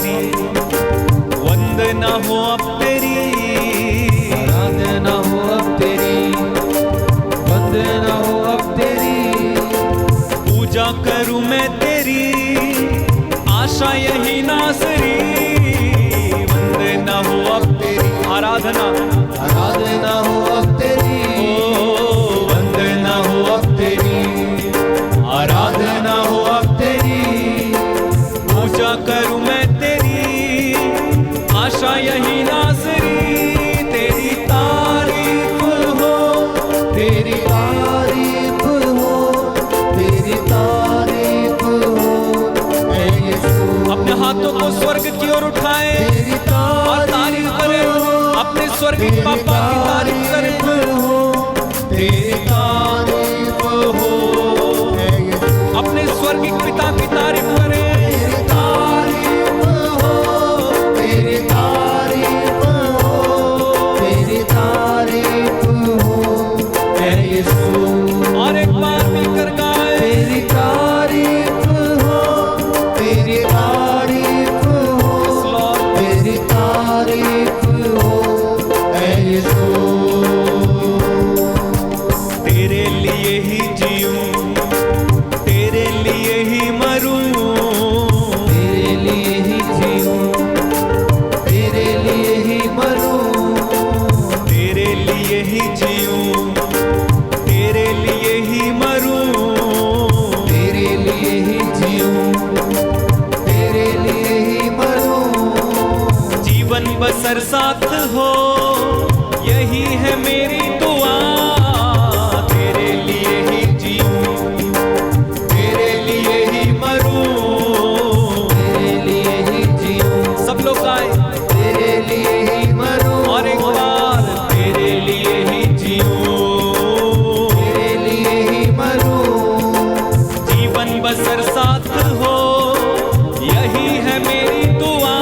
तेरी, वंदना हो अब तेरी, आराधना हो अब तेरी, वंदना हो अब तेरी। पूजा करूं मैं तेरी, आशा यही नासरी। वंदना हो अब तेरी, आराधना आराधना हो अब तेरी, वंदना हो अब तेरी, आराधना हो अब तेरी। पूजा करूं मैं तेरी, आशा यही नासरी। तेरी तारीफ हो, तेरी तारीफ हो, तेरी तारीफ हो ऐ यीशु। अपने हाथों को स्वर्ग की ओर उठाए तेरी और तारीफ करें, अपने स्वर्गीय पापा की तारीफ करें। तेरी तारीफ हो ऐ यीशु। अपने स्वर्गीय पिता की तारीफ करें। तेरी तारीफ हो, तेरी तारीफ हो, तेरी तारीफ हो ऐ यीशु। और एक बार मिलकर गाए, तेरी तारीफ हो, तेरी तारीफ हो, तेरी तारीफ हो ऐ यीशु। तेरे लिए ही जीऊं, तेरे लिए ही मरूं, तेरे लिए ही जीऊं, तेरे लिए ही मरूं, तेरे लिए ही जीऊं, तेरे लिए ही मरूं। तेरे लिए ही जीऊं, तेरे लिए ही मरूं। जीवन बसर साथ हो, यही है मेरी दुआ। तेरे लिए ही जीऊं, तेरे लिए ही मरूं। तेरे लिए ही जीऊं, सब लोग गाए, तेरे लिए ही मरूं। और एक बार, तेरे लिए ही जीऊं, तेरे लिए ही मरूं। जीवन बसर साथ हो, यही है मेरी दुआ।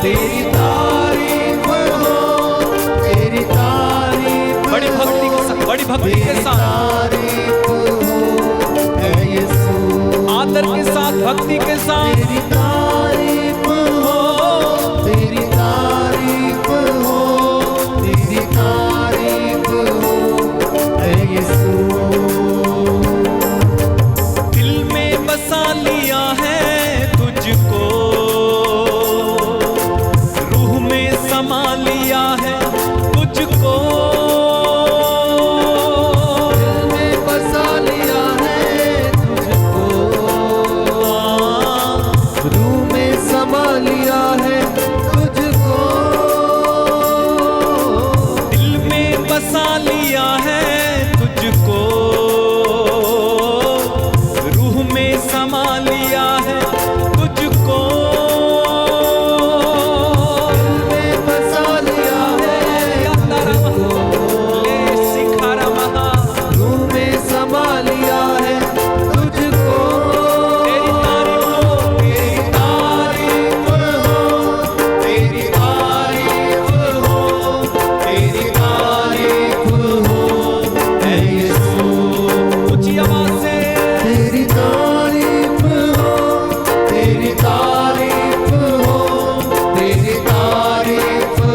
तेरी तारीफ हो, तेरी तारीफ बड़ी भक्ति के साथ, बड़ी भक्ति के साथ, तारीफ हो ऐ यीशु। आदर के साथ, भक्ति के साथ। तेरी तारीफ हो, तेरी तारीफ हो, तेरी तारीफ हो ऐ यीशु। दिल में बसा लिया है तुझको, रूह में समा लिया है तुझको। दिल में बसा लिया है तुझको, रूह में समा लिया है तुझको। दिल में बसा लिया है तुझको, रूह में समा लिया है तुझको। दिल में बसा लिया है तुझको, ले सिखारा महा, रूह में समा लिया है तुझको। तेरी तारीफ हो, तेरी तारीफ हो, तेरी तारीफ हो, तेरी तारीफ हो ऐ यीशु। ऊंची आवाज से तेरी तारीफ हो, तेरी तारीफ हो, तेरी तारीफ हो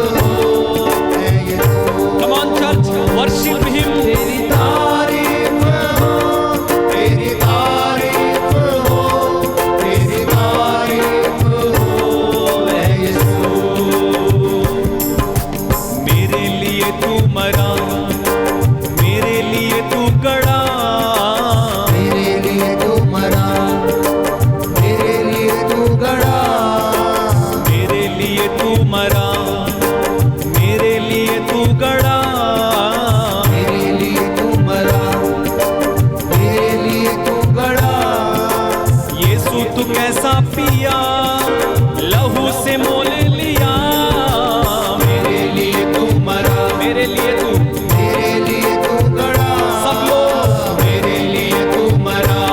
ऐ यीशु। Come on church, worship him. तेरी तारीफ हो, तेरी तारीफ हो, तेरी तारीफ हो ऐ यीशु। मेरे लिए तू मरा, मेरे लिए तू गड़ा, मेरे लिए तू मरा, मेरे लिए तू गड़ा। मेरे लिए तू मरा, मेरे लिए तू गड़ा। मेरे लिए तू मरा, मेरे लिए तू गड़ा। यीशु तू कैसा पिया, लहू से मोल लिया। मेरे लिए तू मरा, मेरे लिए तू, मेरे लिए तू गड़ा। सब लोग, मेरे लिए तू मरा,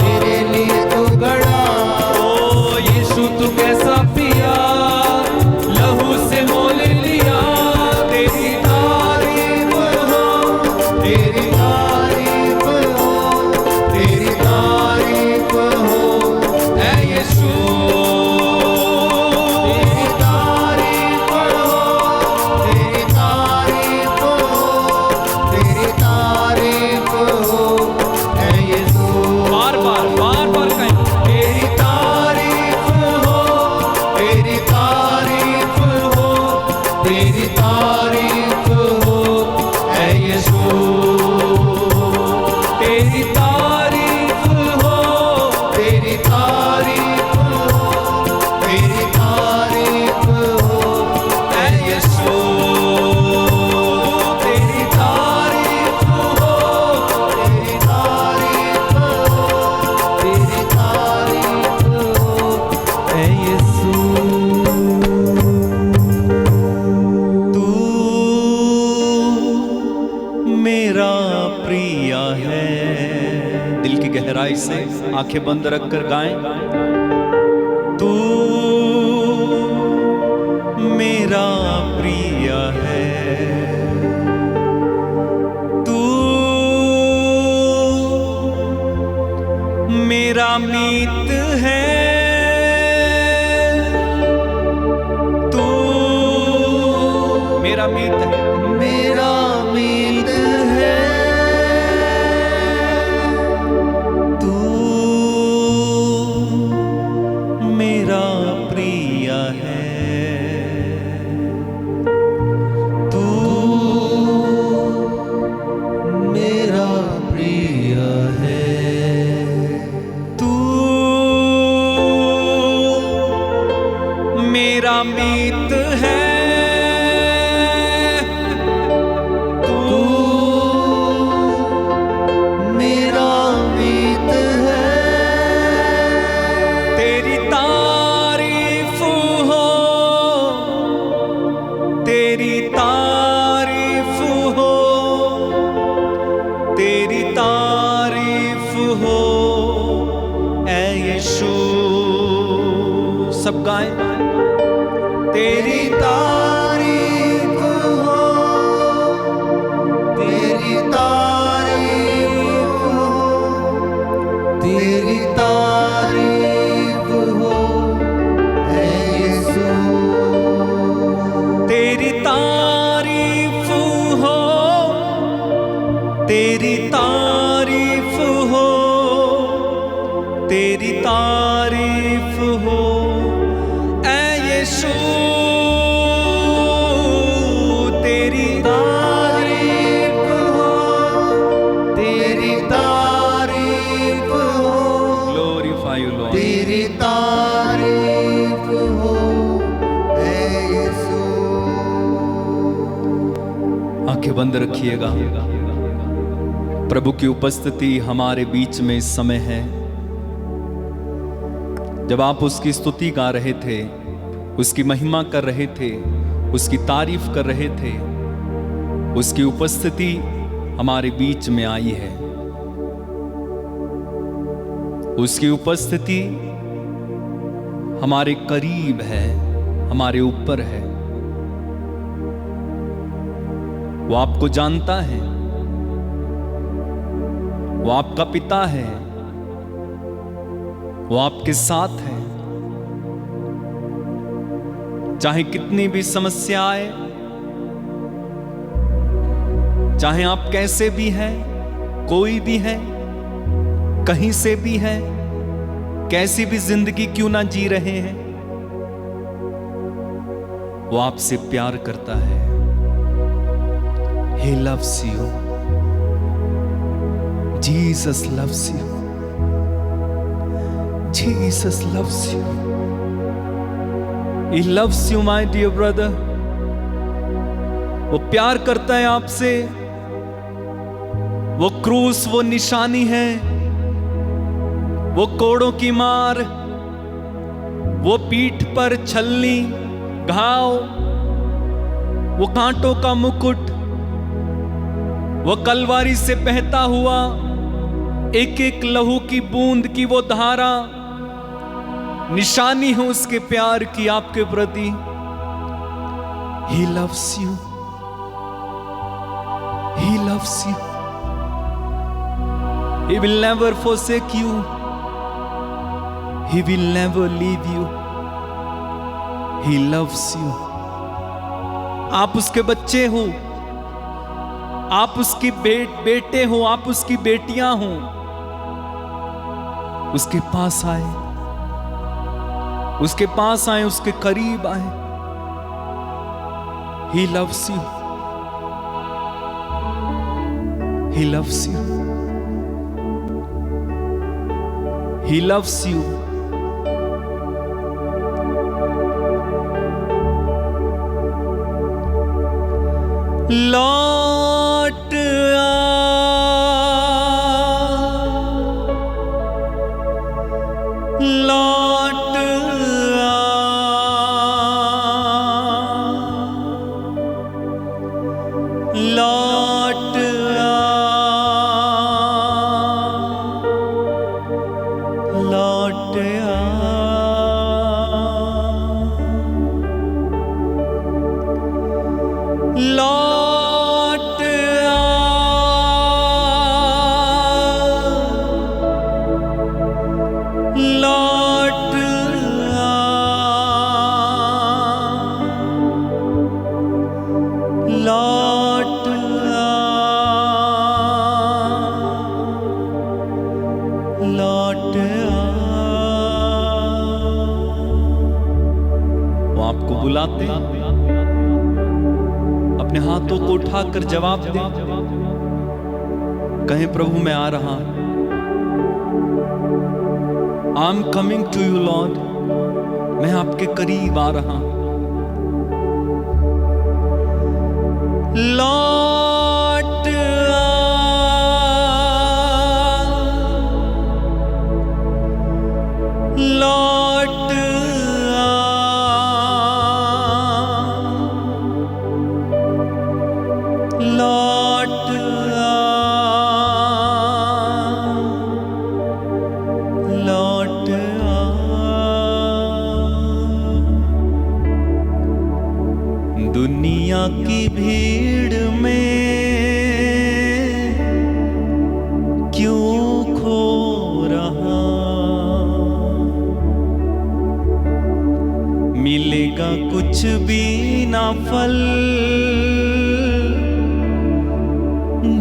मेरे लिए तू गड़ा। ओ यीशु तू कैसा पिया, लहू से मोल लिया। तेरी तारीफ हो, तेरी तारीफ हो, तेरी तारीफ हो ऐ यीशु। आंखें बंद रखकर गाएं। तू मेरा प्रिय है, तू मेरा मीत है, तू मेरा मीत है, मेरा मीत है, तू मेरा प्रिय है, तू मेरा प्रिय है, तू मेरा मीत है, तू मेरा मीत है, तेरी तारीफ हो, तेरी तारीफ हो, तेरी तारीफ हो ऐ यीशु। सब गाएं। तेरी तारीफ हो, तेरी तारीफ हो, तेरी तारीफ हो ऐ यीशु, तेरी तारीफ हो, तेरी तारीफ हो, तेरी तारीफ हो ऐ यीशु, तेरी तारीफ हो, तेरी तारीफ हो, ग्लोरीफाई यू लॉर्ड। तेरी तारीफ हो ऐ यीशु। आंखें बंद रखिएगा। प्रभु की उपस्थिति हमारे बीच में इस समय है। जब आप उसकी स्तुति गा रहे थे, उसकी महिमा कर रहे थे, उसकी तारीफ कर रहे थे, उसकी उपस्थिति हमारे बीच में आई है। उसकी उपस्थिति हमारे करीब है, हमारे ऊपर है। वो आपको जानता है, वो आपका पिता है, वो आपके साथ है। चाहे कितनी भी समस्या आए, चाहे आप कैसे भी हैं, कोई भी है, कहीं से भी है, कैसी भी जिंदगी क्यों ना जी रहे हैं, वो आपसे प्यार करता है। He loves you. Jesus loves you. Jesus loves you. He loves you, my dear brother. वो प्यार करता है आपसे। वो क्रूस, वो निशानी है, वो कोड़ों की मार, वो पीठ पर छलनी, घाव, वो कांटों का मुकुट, वो कलवारी से बहता हुआ एक एक लहू की बूंद की वो धारा निशानी है उसके प्यार की आपके प्रति। He loves you. He loves you. He will never forsake you. He will never leave you. He loves you. आप उसके बच्चे हो, आप उसकी बेटे हो, आप उसकी बेटियां हो। उसके पास आए, उसके पास आए, उसके करीब आए। He loves you. He loves you. He loves you. लौट आ, लौट आ, लौट आ, आपको बुलाते, अपने हाथों को उठाकर जवाब दे, कहें प्रभु मैं आ रहा, I am coming to you lord, मैं आपके करीब आ रहा। लौट लौट लौट लौट दुनिया की भीड़ में क्यों खो रहा, मिलेगा कुछ भी ना फल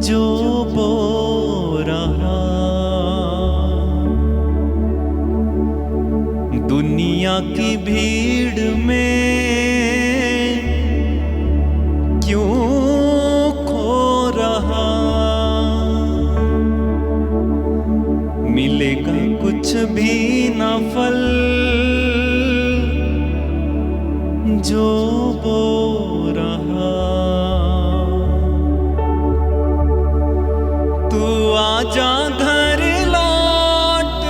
जो बो रहा। दुनिया की भीड़ में क्यों खो रहा, मिलेगा कुछ भी ना फल जो बो रहा। तू आजा घर लौट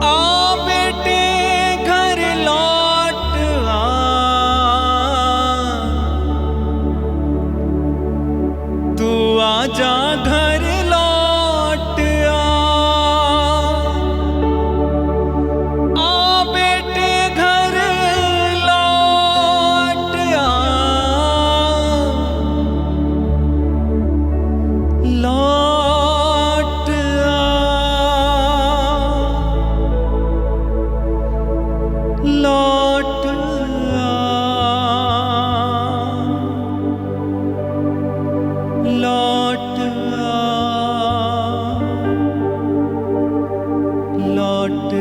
आ बेटे घर लौट तू आजा घर लौट बेटे घर लौट लौट लौट लौट लौट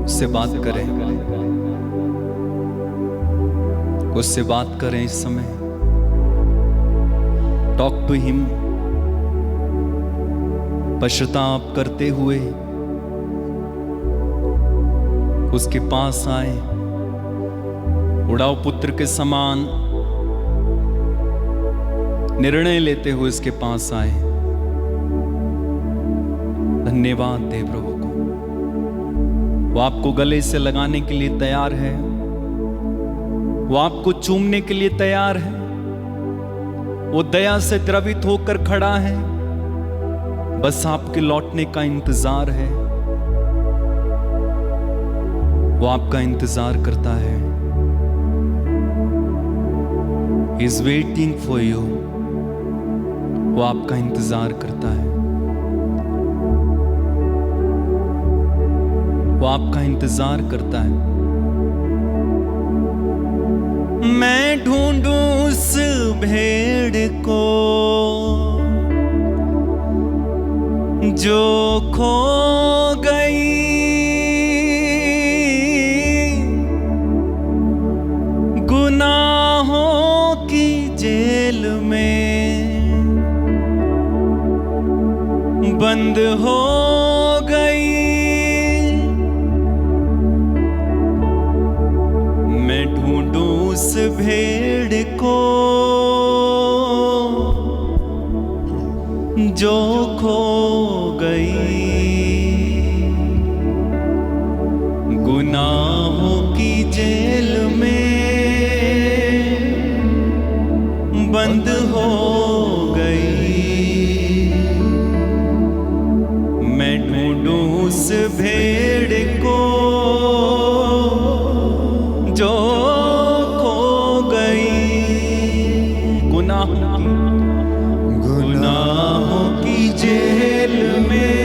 उससे बात करें, उससे बात करें इस समय। Talk to him. पश्चाताप करते हुए उसके पास आए, उड़ाऊ पुत्र के समान निर्णय लेते हुए उसके पास आए। धन्यवाद दे प्रभु को, वो आपको गले से लगाने के लिए तैयार है, वो आपको चूमने के लिए तैयार है, वो दया से द्रवित होकर खड़ा है, बस आपके लौटने का इंतजार है। वो आपका इंतजार करता है। He is waiting for you। वो आपका इंतजार करता है, वो आपका इंतजार करता है। मैं ढूंढूं उस भेड़ को जो खो गई, गुनाहों की जेल में बंद हो गई। मैं ढूंढूं उस भेड़ को जो खो गई, गुनाहों की जेल में बंद हो गई। मैं ढूंढूं उस भेड़ को जो खो गई, गुनाहों की जेल में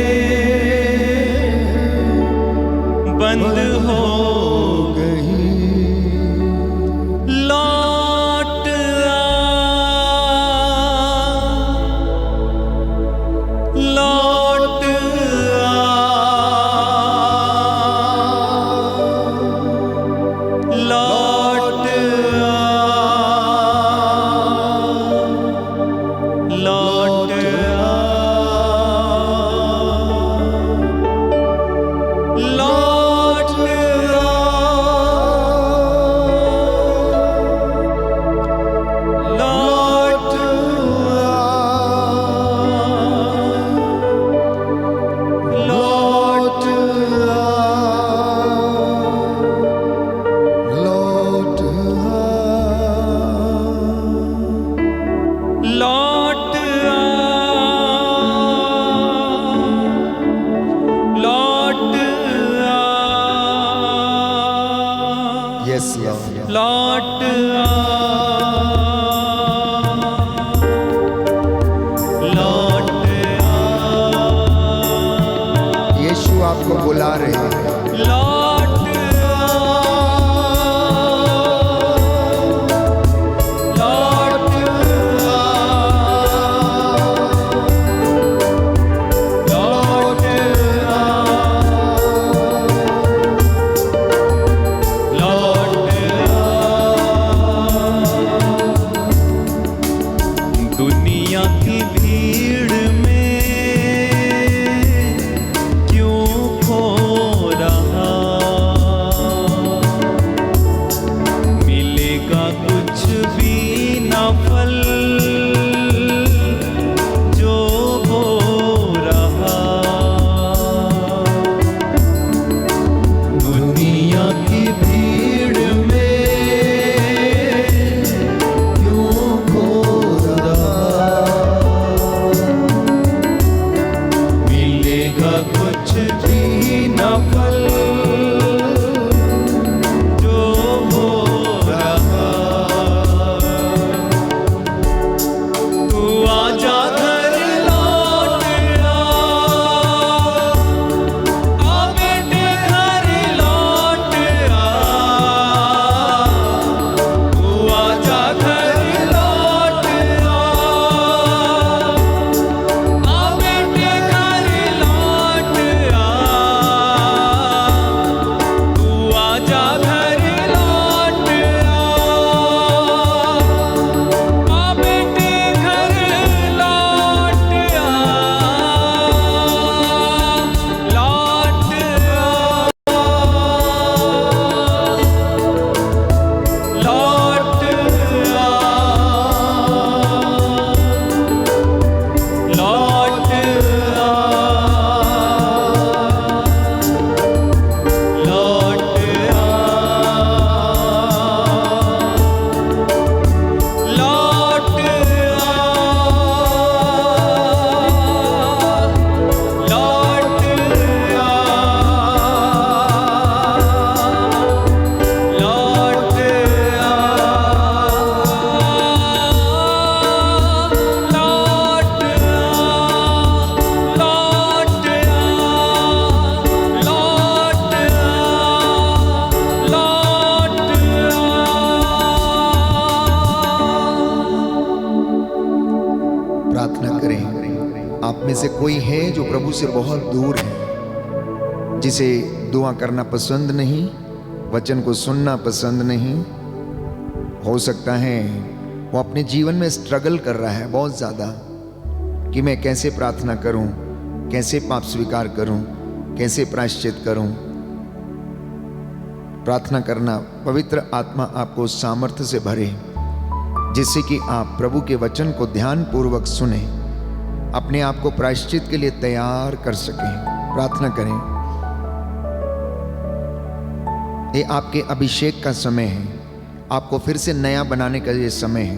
से कोई है जो प्रभु से बहुत दूर है, जिसे दुआ करना पसंद नहीं, वचन को सुनना पसंद नहीं। हो सकता है वो अपने जीवन में स्ट्रगल कर रहा है बहुत ज़्यादा कि मैं कैसे प्रार्थना करूं, कैसे पाप स्वीकार करूं, कैसे प्रायश्चित करूं। प्रार्थना करना, पवित्र आत्मा आपको सामर्थ्य से भरे, जिससे कि आप प्रभु के वचन को ध्यान पूर्वक सुने, अपने आप को प्रायश्चित के लिए तैयार कर सकें। प्रार्थना करें। ये आपके अभिषेक का समय है, आपको फिर से नया बनाने का ये समय है।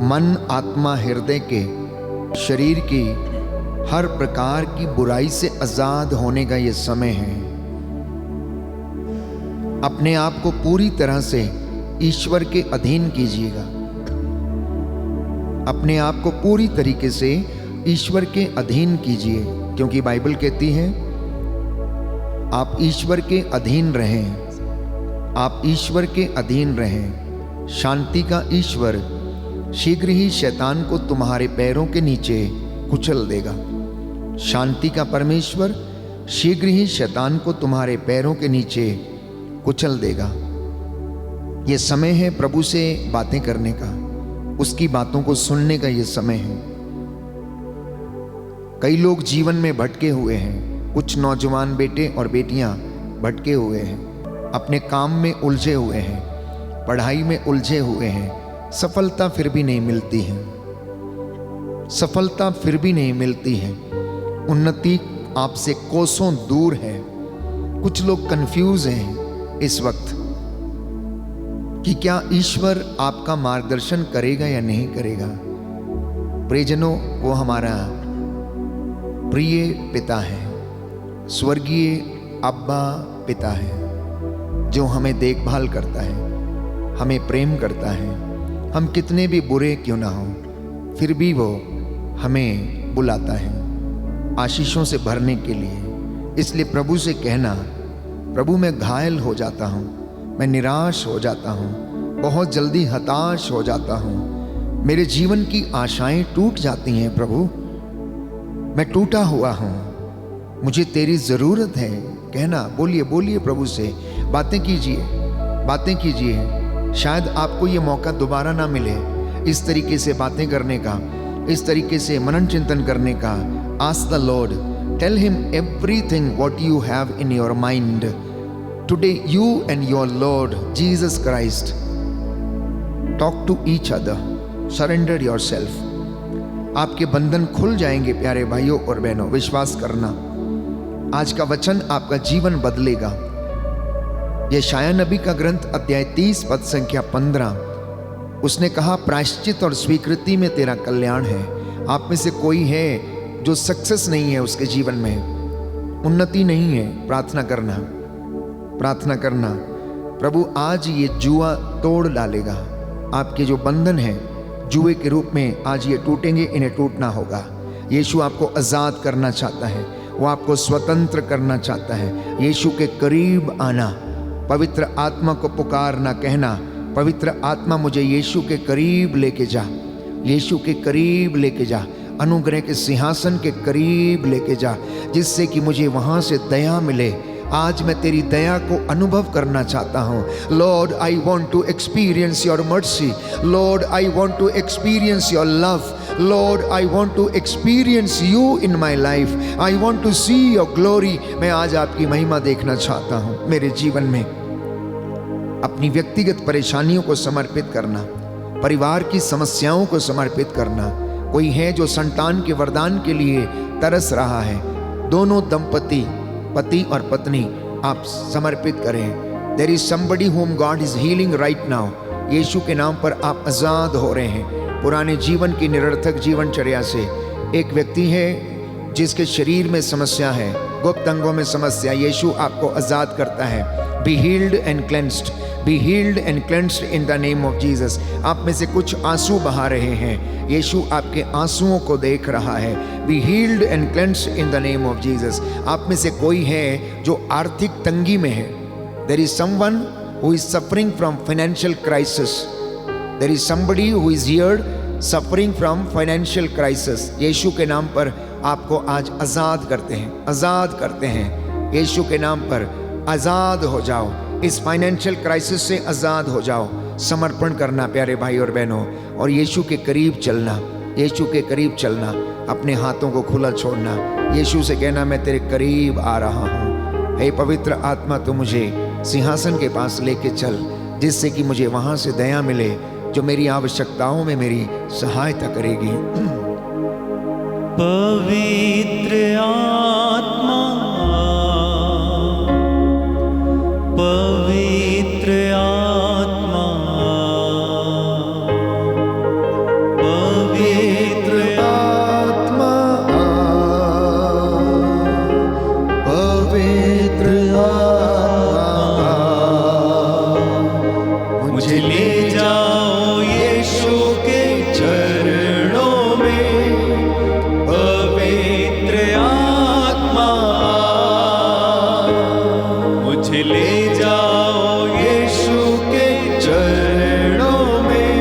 मन, आत्मा, हृदय के, शरीर की हर प्रकार की बुराई से आजाद होने का ये समय है। अपने आप को पूरी तरह से ईश्वर के अधीन कीजिएगा। अपने आप को पूरी तरीके से ईश्वर के अधीन कीजिए, क्योंकि बाइबल कहती है आप ईश्वर के अधीन रहें, आप ईश्वर के अधीन रहें। शांति का ईश्वर शीघ्र ही शैतान को तुम्हारे पैरों के नीचे कुचल देगा। शांति का परमेश्वर शीघ्र ही शैतान को तुम्हारे पैरों के नीचे कुचल देगा। यह समय है प्रभु से बातें करने का, उसकी बातों को सुनने का यह समय है। कई लोग जीवन में भटके हुए हैं, कुछ नौजवान बेटे और बेटियां भटके हुए हैं, अपने काम में उलझे हुए हैं, पढ़ाई में उलझे हुए हैं। सफलता फिर भी नहीं मिलती है, सफलता फिर भी नहीं मिलती है। उन्नति आपसे कोसों दूर है। कुछ लोग कंफ्यूज हैं इस वक्त कि क्या ईश्वर आपका मार्गदर्शन करेगा या नहीं करेगा। प्रियजनों, वो हमारा प्रिय पिता है, स्वर्गीय अब्बा पिता है, जो हमें देखभाल करता है, हमें प्रेम करता है। हम कितने भी बुरे क्यों ना हो, फिर भी वो हमें बुलाता है आशीषों से भरने के लिए। इसलिए प्रभु से कहना, प्रभु मैं घायल हो जाता हूँ, मैं निराश हो जाता हूँ, बहुत जल्दी हताश हो जाता हूँ, मेरे जीवन की आशाएं टूट जाती हैं। प्रभु मैं टूटा हुआ हूँ, मुझे तेरी ज़रूरत है। कहना, बोलिए बोलिए, प्रभु से बातें कीजिए, बातें कीजिए। शायद आपको ये मौका दोबारा ना मिले इस तरीके से बातें करने का, इस तरीके से मनन चिंतन करने का। Ask the lord, tell him everything what you have in your mind today, you and your lord Jesus Christ. Talk to each other, surrender yourself. आपके बंधन खुल जाएंगे प्यारे भाइयों और बहनों, विश्वास करना। आज का वचन आपका जीवन बदलेगा। यशायाह नबी का ग्रंथ अध्याय 30 पद संख्या 15, उसने कहा प्रायश्चित और स्वीकृति में तेरा कल्याण है। आप में से कोई है जो सक्सेस नहीं है, उसके जीवन में उन्नति नहीं है। प्रार्थना करना, प्रार्थना करना। प्रभु आज ये जुआ तोड़ डालेगा। आपके जो बंधन है जुए के रूप में आज ये टूटेंगे, इन्हें टूटना होगा। यीशु आपको आज़ाद करना चाहता है, वो आपको स्वतंत्र करना चाहता है। यीशु के करीब आना, पवित्र आत्मा को पुकारना, कहना पवित्र आत्मा मुझे यीशु के करीब लेके जा, यीशु के करीब लेके जा, अनुग्रह के सिंहासन के करीब लेके जा, जिससे कि मुझे वहाँ से दया मिले। आज मैं तेरी दया को अनुभव करना चाहता हूँ। Lord I want to experience your mercy, lord I want to experience your love, lord I want to experience you in my life, I want to see your glory. मैं आज आपकी महिमा देखना चाहता हूँ मेरे जीवन में। अपनी व्यक्तिगत परेशानियों को समर्पित करना, परिवार की समस्याओं को समर्पित करना। कोई है जो संतान के वरदान के लिए तरस रहा है, दोनों दंपति, पति और पत्नी, आप समर्पित करें। There is somebody home God is healing right now. यीशु के नाम पर आप आजाद हो रहे हैं पुराने जीवन की निरर्थक जीवनचर्या से। एक व्यक्ति है जिसके शरीर में समस्या है, गुप्त अंगों में समस्या, यीशु आपको आजाद करता है। B healed and cleansed, be healed and cleansed in the name of Jesus. आप में से कुछ आंसू बहा रहे हैं, यीशु आपके आंसुओं को देख रहा है। B healed and cleansed in the name of Jesus. आप में से कोई है जो आर्थिक तंगी में है। There is someone who is suffering from financial crisis, there is somebody who is here suffering from financial crisis. यीशु के नाम पर आपको आज आजाद करते हैं, आजाद करते हैं। यीशु के नाम पर आजाद हो जाओ, इस फाइनेंशियल क्राइसिस से आजाद हो जाओ। समर्पण करना प्यारे भाई और बहनों, और यीशु के करीब चलना, यीशु के करीब चलना, अपने हाथों को खुला छोड़ना, यीशु से कहना मैं तेरे करीब आ रहा हूँ। हे पवित्र आत्मा, तू मुझे सिंहासन के पास लेके चल, जिससे कि मुझे वहाँ से दया मिले जो मेरी आवश्यकताओं में मेरी सहायता करेगी। पवित्र आत्मा, पवित्र आत्मा, पवित्र आत्मा, पवित्र आत्मा, मुझे ले जाओ यीशु के चरणों में। पवित्र आत्मा, मुझे ले जाओ यीशु के चरणों में।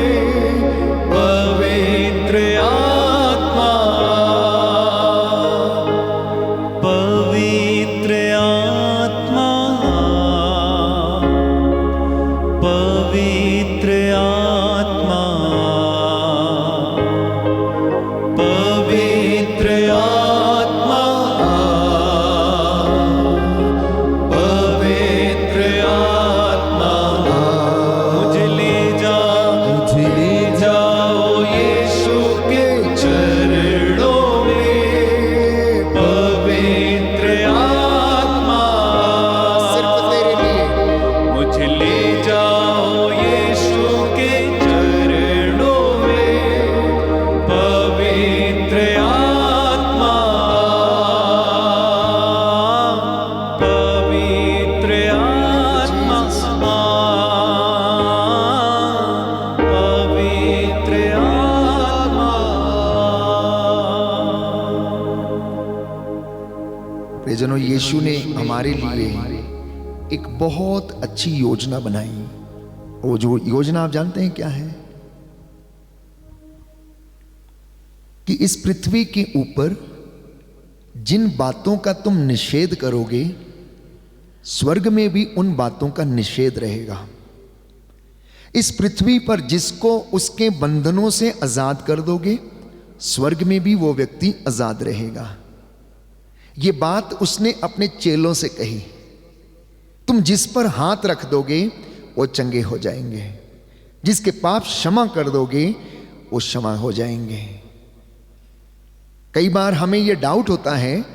पवित्र आत्मा, पवित्र आत्मा, पवित्र आत्मा, पवित्र आत्मा, पवित्र आत्मा, मुझे ले जाओ यीशु के चरणों में। पवित्र आत्मा, सिर्फ तेरे लिए मुझे ले जाओ यीशु के चरणों में। पवित्र आत्मा, पवित्र आत्मा, पवित्र आत्मा। प्रियजनों, यीशु ने हमारे लिए एक बहुत अच्छी योजना बनाई। वो जो योजना आप जानते हैं क्या है? कि इस पृथ्वी के ऊपर जिन बातों का तुम निषेध करोगे, स्वर्ग में भी उन बातों का निषेध रहेगा। इस पृथ्वी पर जिसको उसके बंधनों से आजाद कर दोगे, स्वर्ग में भी वो व्यक्ति आजाद रहेगा। ये बात उसने अपने चेलों से कही। तुम जिस पर हाथ रख दोगे वो चंगे हो जाएंगे, जिसके पाप क्षमा कर दोगे वो क्षमा हो जाएंगे। कई बार हमें यह डाउट होता है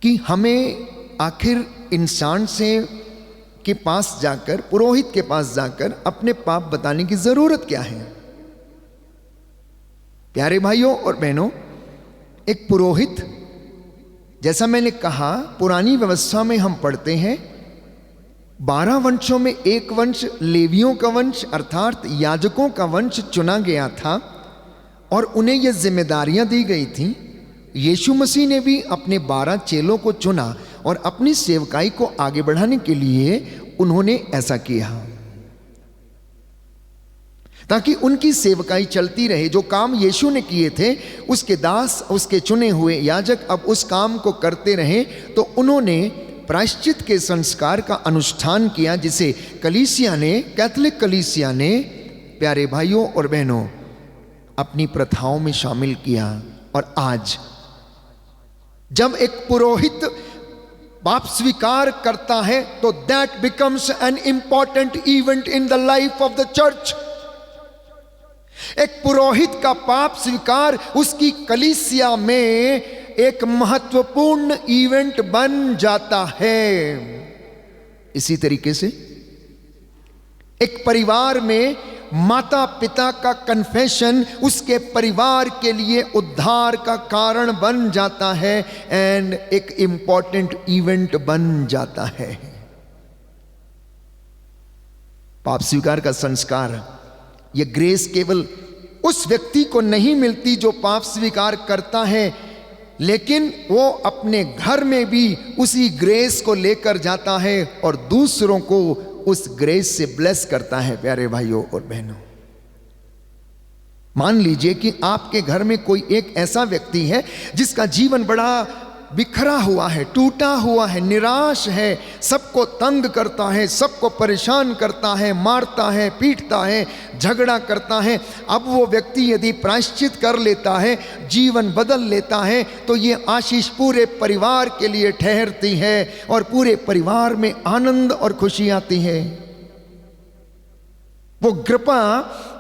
कि हमें आखिर इंसान से के पास जाकर, पुरोहित के पास जाकर अपने पाप बताने की जरूरत क्या है? प्यारे भाइयों और बहनों, एक पुरोहित, जैसा मैंने कहा, पुरानी व्यवस्था में हम पढ़ते हैं 12 वंशों में एक वंश लेवियों का वंश अर्थात याजकों का वंश चुना गया था और उन्हें यह जिम्मेदारियां दी गई थी। यीशु मसीह ने भी अपने 12 चेलों को चुना और अपनी सेवकाई को आगे बढ़ाने के लिए उन्होंने ऐसा किया ताकि उनकी सेवकाई चलती रहे। जो काम यीशु ने किए थे, उसके दास, उसके चुने हुए याजक अब उस काम को करते रहे। तो उन्होंने प्रायश्चित के संस्कार का अनुष्ठान किया, जिसे कलीसिया ने, कैथोलिक कलीसिया ने, प्यारे भाइयों और बहनों, अपनी प्रथाओं में शामिल किया। और आज जब एक पुरोहित पाप स्वीकार करता है तो that becomes an important event in the life of the church. एक पुरोहित का पाप स्वीकार उसकी कलीसिया में एक महत्वपूर्ण इवेंट बन जाता है। इसी तरीके से एक परिवार में माता पिता का कन्फेशन उसके परिवार के लिए उद्धार का कारण बन जाता है एंड एक इंपॉर्टेंट इवेंट बन जाता है। पाप स्वीकार का संस्कार, यह ग्रेस केवल उस व्यक्ति को नहीं मिलती जो पाप स्वीकार करता है, लेकिन वो अपने घर में भी उसी ग्रेस को लेकर जाता है और दूसरों को उस ग्रेस से ब्लेस करता है। प्यारे भाइयों और बहनों, मान लीजिए कि आपके घर में कोई एक ऐसा व्यक्ति है जिसका जीवन बड़ा बिखरा हुआ है, टूटा हुआ है, निराश है, सबको तंग करता है, सबको परेशान करता है, मारता है, पीटता है, झगड़ा करता है। अब वो व्यक्ति यदि प्रायश्चित कर लेता है, जीवन बदल लेता है, तो ये आशीष पूरे परिवार के लिए ठहरती है और पूरे परिवार में आनंद और खुशी आती है। वो कृपा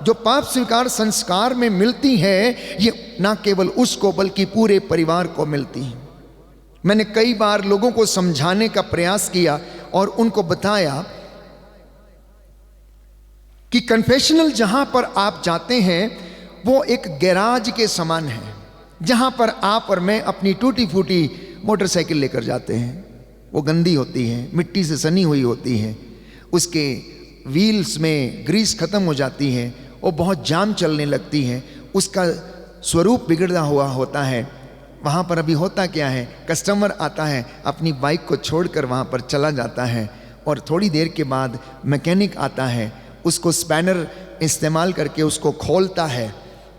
जो पाप स्वीकार संस्कार में मिलती है, ये ना केवल उसको बल्कि पूरे परिवार को मिलती है। मैंने कई बार लोगों को समझाने का प्रयास किया और उनको बताया कि कन्फेशनल जहां पर आप जाते हैं वो एक गैराज के समान है, जहां पर आप और मैं अपनी टूटी फूटी मोटरसाइकिल लेकर जाते हैं। वो गंदी होती है, मिट्टी से सनी हुई होती है, उसके व्हील्स में ग्रीस खत्म हो जाती है, वो बहुत जाम चलने लगती है, उसका स्वरूप बिगड़ा हुआ होता है। वहाँ पर अभी होता क्या है, कस्टमर आता है, अपनी बाइक को छोड़कर वहाँ पर चला जाता है और थोड़ी देर के बाद मैकेनिक आता है, उसको स्पैनर इस्तेमाल करके उसको खोलता है,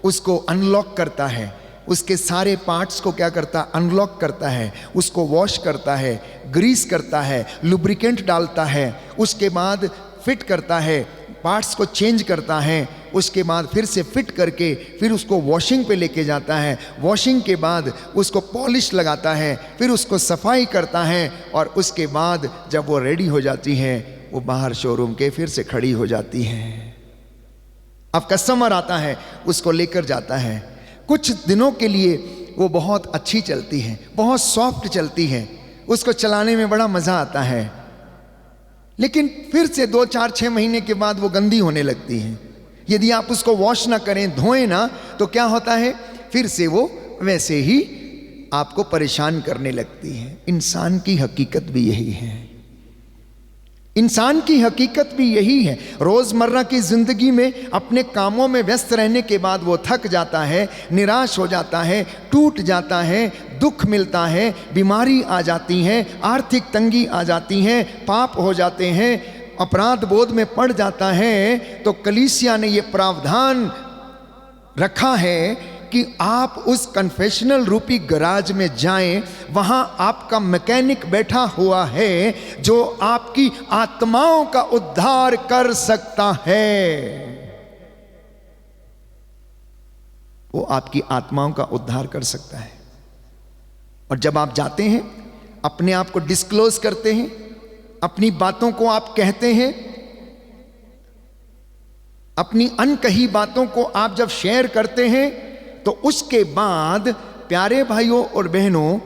उसको अनलॉक करता है, उसके सारे पार्ट्स को क्या करता, अनलॉक करता है, उसको वॉश करता है, ग्रीस करता है, लुब्रिकेंट डालता है, उसके बाद फिट करता है, पार्ट्स को चेंज करता है, उसके बाद फिर से फिट करके फिर उसको वॉशिंग पे लेके जाता है, वॉशिंग के बाद उसको पॉलिश लगाता है, फिर उसको सफाई करता है और उसके बाद जब वो रेडी हो जाती है वो बाहर शोरूम के फिर से खड़ी हो जाती है। अब कस्टमर आता है, उसको लेकर जाता है, कुछ दिनों के लिए वो बहुत अच्छी चलती है, बहुत सॉफ्ट चलती है, उसको चलाने में बड़ा मज़ा आता है, लेकिन फिर से 2-4-6 महीने के बाद वो गंदी होने लगती है। यदि आप उसको वॉश ना करें, धोएं ना, तो क्या होता है, फिर से वो वैसे ही आपको परेशान करने लगती है। इंसान की हकीकत भी यही है, इंसान की हकीकत भी यही है। रोज़मर्रा की ज़िंदगी में अपने कामों में व्यस्त रहने के बाद वो थक जाता है, निराश हो जाता है, टूट जाता है, दुख मिलता है, बीमारी आ जाती है, आर्थिक तंगी आ जाती है, पाप हो जाते हैं, अपराध बोध में पड़ जाता है। तो कलीसिया ने ये प्रावधान रखा है कि आप उस कन्फेशनल रूपी गराज में जाएं, वहां आपका मैकेनिक बैठा हुआ है जो आपकी आत्माओं का उद्धार कर सकता है। वो आपकी आत्माओं का उद्धार कर सकता है। और जब आप जाते हैं, अपने आप को डिस्क्लोज करते हैं, अपनी बातों को आप कहते हैं, अपनी अनकही बातों को आप जब शेयर करते हैं, तो उसके बाद प्यारे भाइयों और बहनों,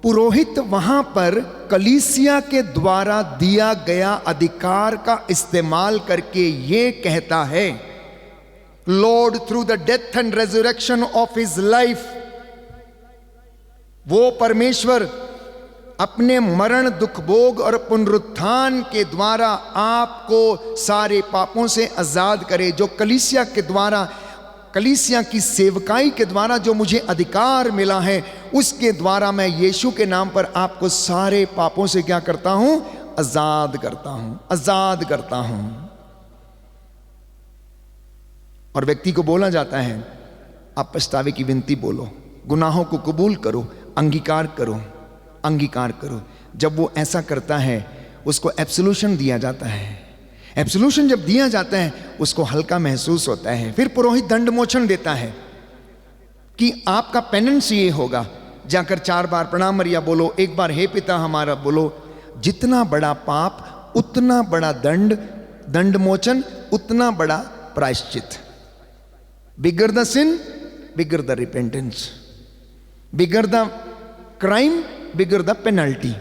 पुरोहित वहां पर कलीसिया के द्वारा दिया गया अधिकार का इस्तेमाल करके ये कहता है, Lord through the death and resurrection of his life, वो परमेश्वर अपने मरण, दुख भोग और पुनरुत्थान के द्वारा आपको सारे पापों से आजाद करे। जो कलीसिया के द्वारा, कलीसिया की सेवकाई के द्वारा जो मुझे अधिकार मिला है, उसके द्वारा मैं यीशु के नाम पर आपको सारे पापों से क्या करता हूं, आजाद करता हूं, आजाद करता हूं। और व्यक्ति को बोला जाता है, आप पछतावे की विनती बोलो, गुनाहों को कबूल करो, अंगीकार करो, अंगीकार करो। जब वो ऐसा करता है, उसको एब्सोल्यूशन दिया जाता है। एब्सोल्यूशन जब दिया जाता है, उसको हल्का महसूस होता है। फिर पुरोहित दंड मोचन देता है कि आपका पेनेंस ये होगा, जाकर 4 बार प्रणाम मरिया बोलो, 1 बार हे पिता हमारा बोलो। जितना बड़ा पाप उतना बड़ा दंड, दंड मोचन उतना बड़ा प्रायश्चित। Bigger the sin, bigger the repentance, bigger the crime, bigger the penalty.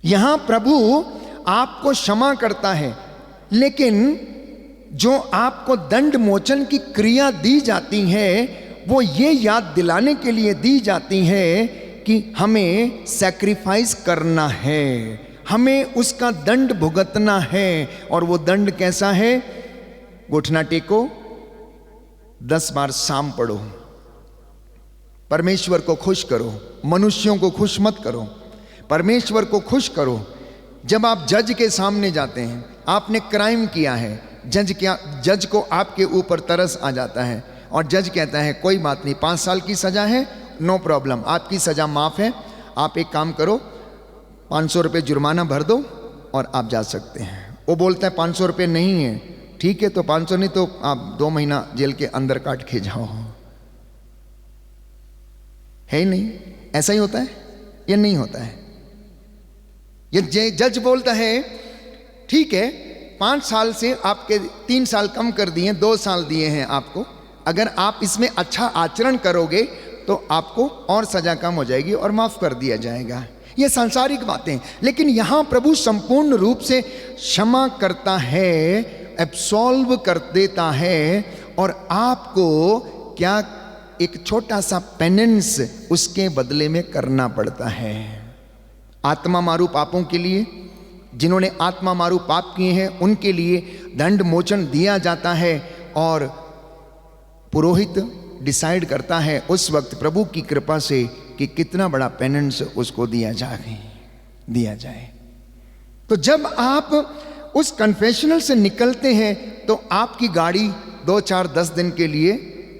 यहां प्रभु आपको क्षमा करता है, लेकिन जो आपको दंड मोचन की क्रिया दी जाती है, वो ये याद दिलाने के लिए दी जाती है कि हमें सैक्रिफाइस करना है, हमें उसका दंड भुगतना है। और वो दंड कैसा है? घुटना टेको, 10 बार साम पढ़ो, परमेश्वर को खुश करो, मनुष्यों को खुश मत करो, परमेश्वर को खुश करो। जब आप जज के सामने जाते हैं, आपने क्राइम किया है, जज को आपके ऊपर तरस आ जाता है और जज कहता है कोई बात नहीं, 5 साल की सज़ा है, नो प्रॉब्लम, आपकी सज़ा माफ़ है, आप एक काम करो 500 रुपये जुर्माना भर दो और आप जा सकते हैं। वो बोलता है 500 रुपये नहीं है, ठीक है तो 500 नहीं तो आप 2 महीना जेल के अंदर काट के जाओ। है नहीं? ऐसा ही होता है या नहीं होता है? ये जज बोलता है ठीक है 5 साल से आपके 3 साल कम कर दिए, 2 साल दिए हैं आपको, अगर आप इसमें अच्छा आचरण करोगे तो आपको और सजा कम हो जाएगी और माफ कर दिया जाएगा। ये सांसारिक बातें, लेकिन यहां प्रभु संपूर्ण रूप से क्षमा करता है, एब्सॉल्व कर देता है और आपको क्या एक छोटा सा पेनेंस उसके बदले में करना पड़ता है। आत्मा मारू पापों के लिए, जिन्होंने आत्मा मारू पाप किए हैं उनके लिए दंड मोचन दिया जाता है और पुरोहित डिसाइड करता है उस वक्त प्रभु की कृपा से कि कितना बड़ा पेनेंस उसको दिया जाए। तो जब आप उस कन्फेशनल से निकलते हैं तो आपकी गाड़ी 2, 4, 10 दिन के लिए,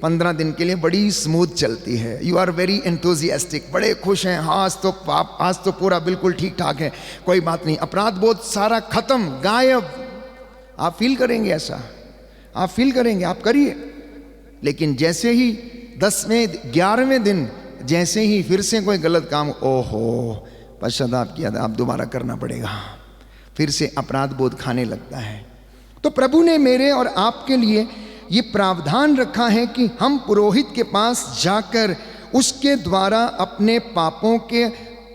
15 दिन के लिए बड़ी स्मूथ चलती है। यू आर वेरी एंथुजियास्टिक, बड़े खुश हैं, हाँ आज तो पूरा बिल्कुल ठीक ठाक है, कोई बात नहीं, अपराध बोध सारा खत्म, गायब। आप फील करेंगे ऐसा, आप फील करेंगे, आप करिए। लेकिन जैसे ही 10वें 11वें दिन जैसे ही फिर से कोई गलत काम, ओहो पश्चाताप किया था, आप दोबारा करना पड़ेगा, फिर से अपराध बोध खाने लगता है। तो प्रभु ने मेरे और आपके लिए ये प्रावधान रखा है कि हम पुरोहित के पास जाकर उसके द्वारा अपने पापों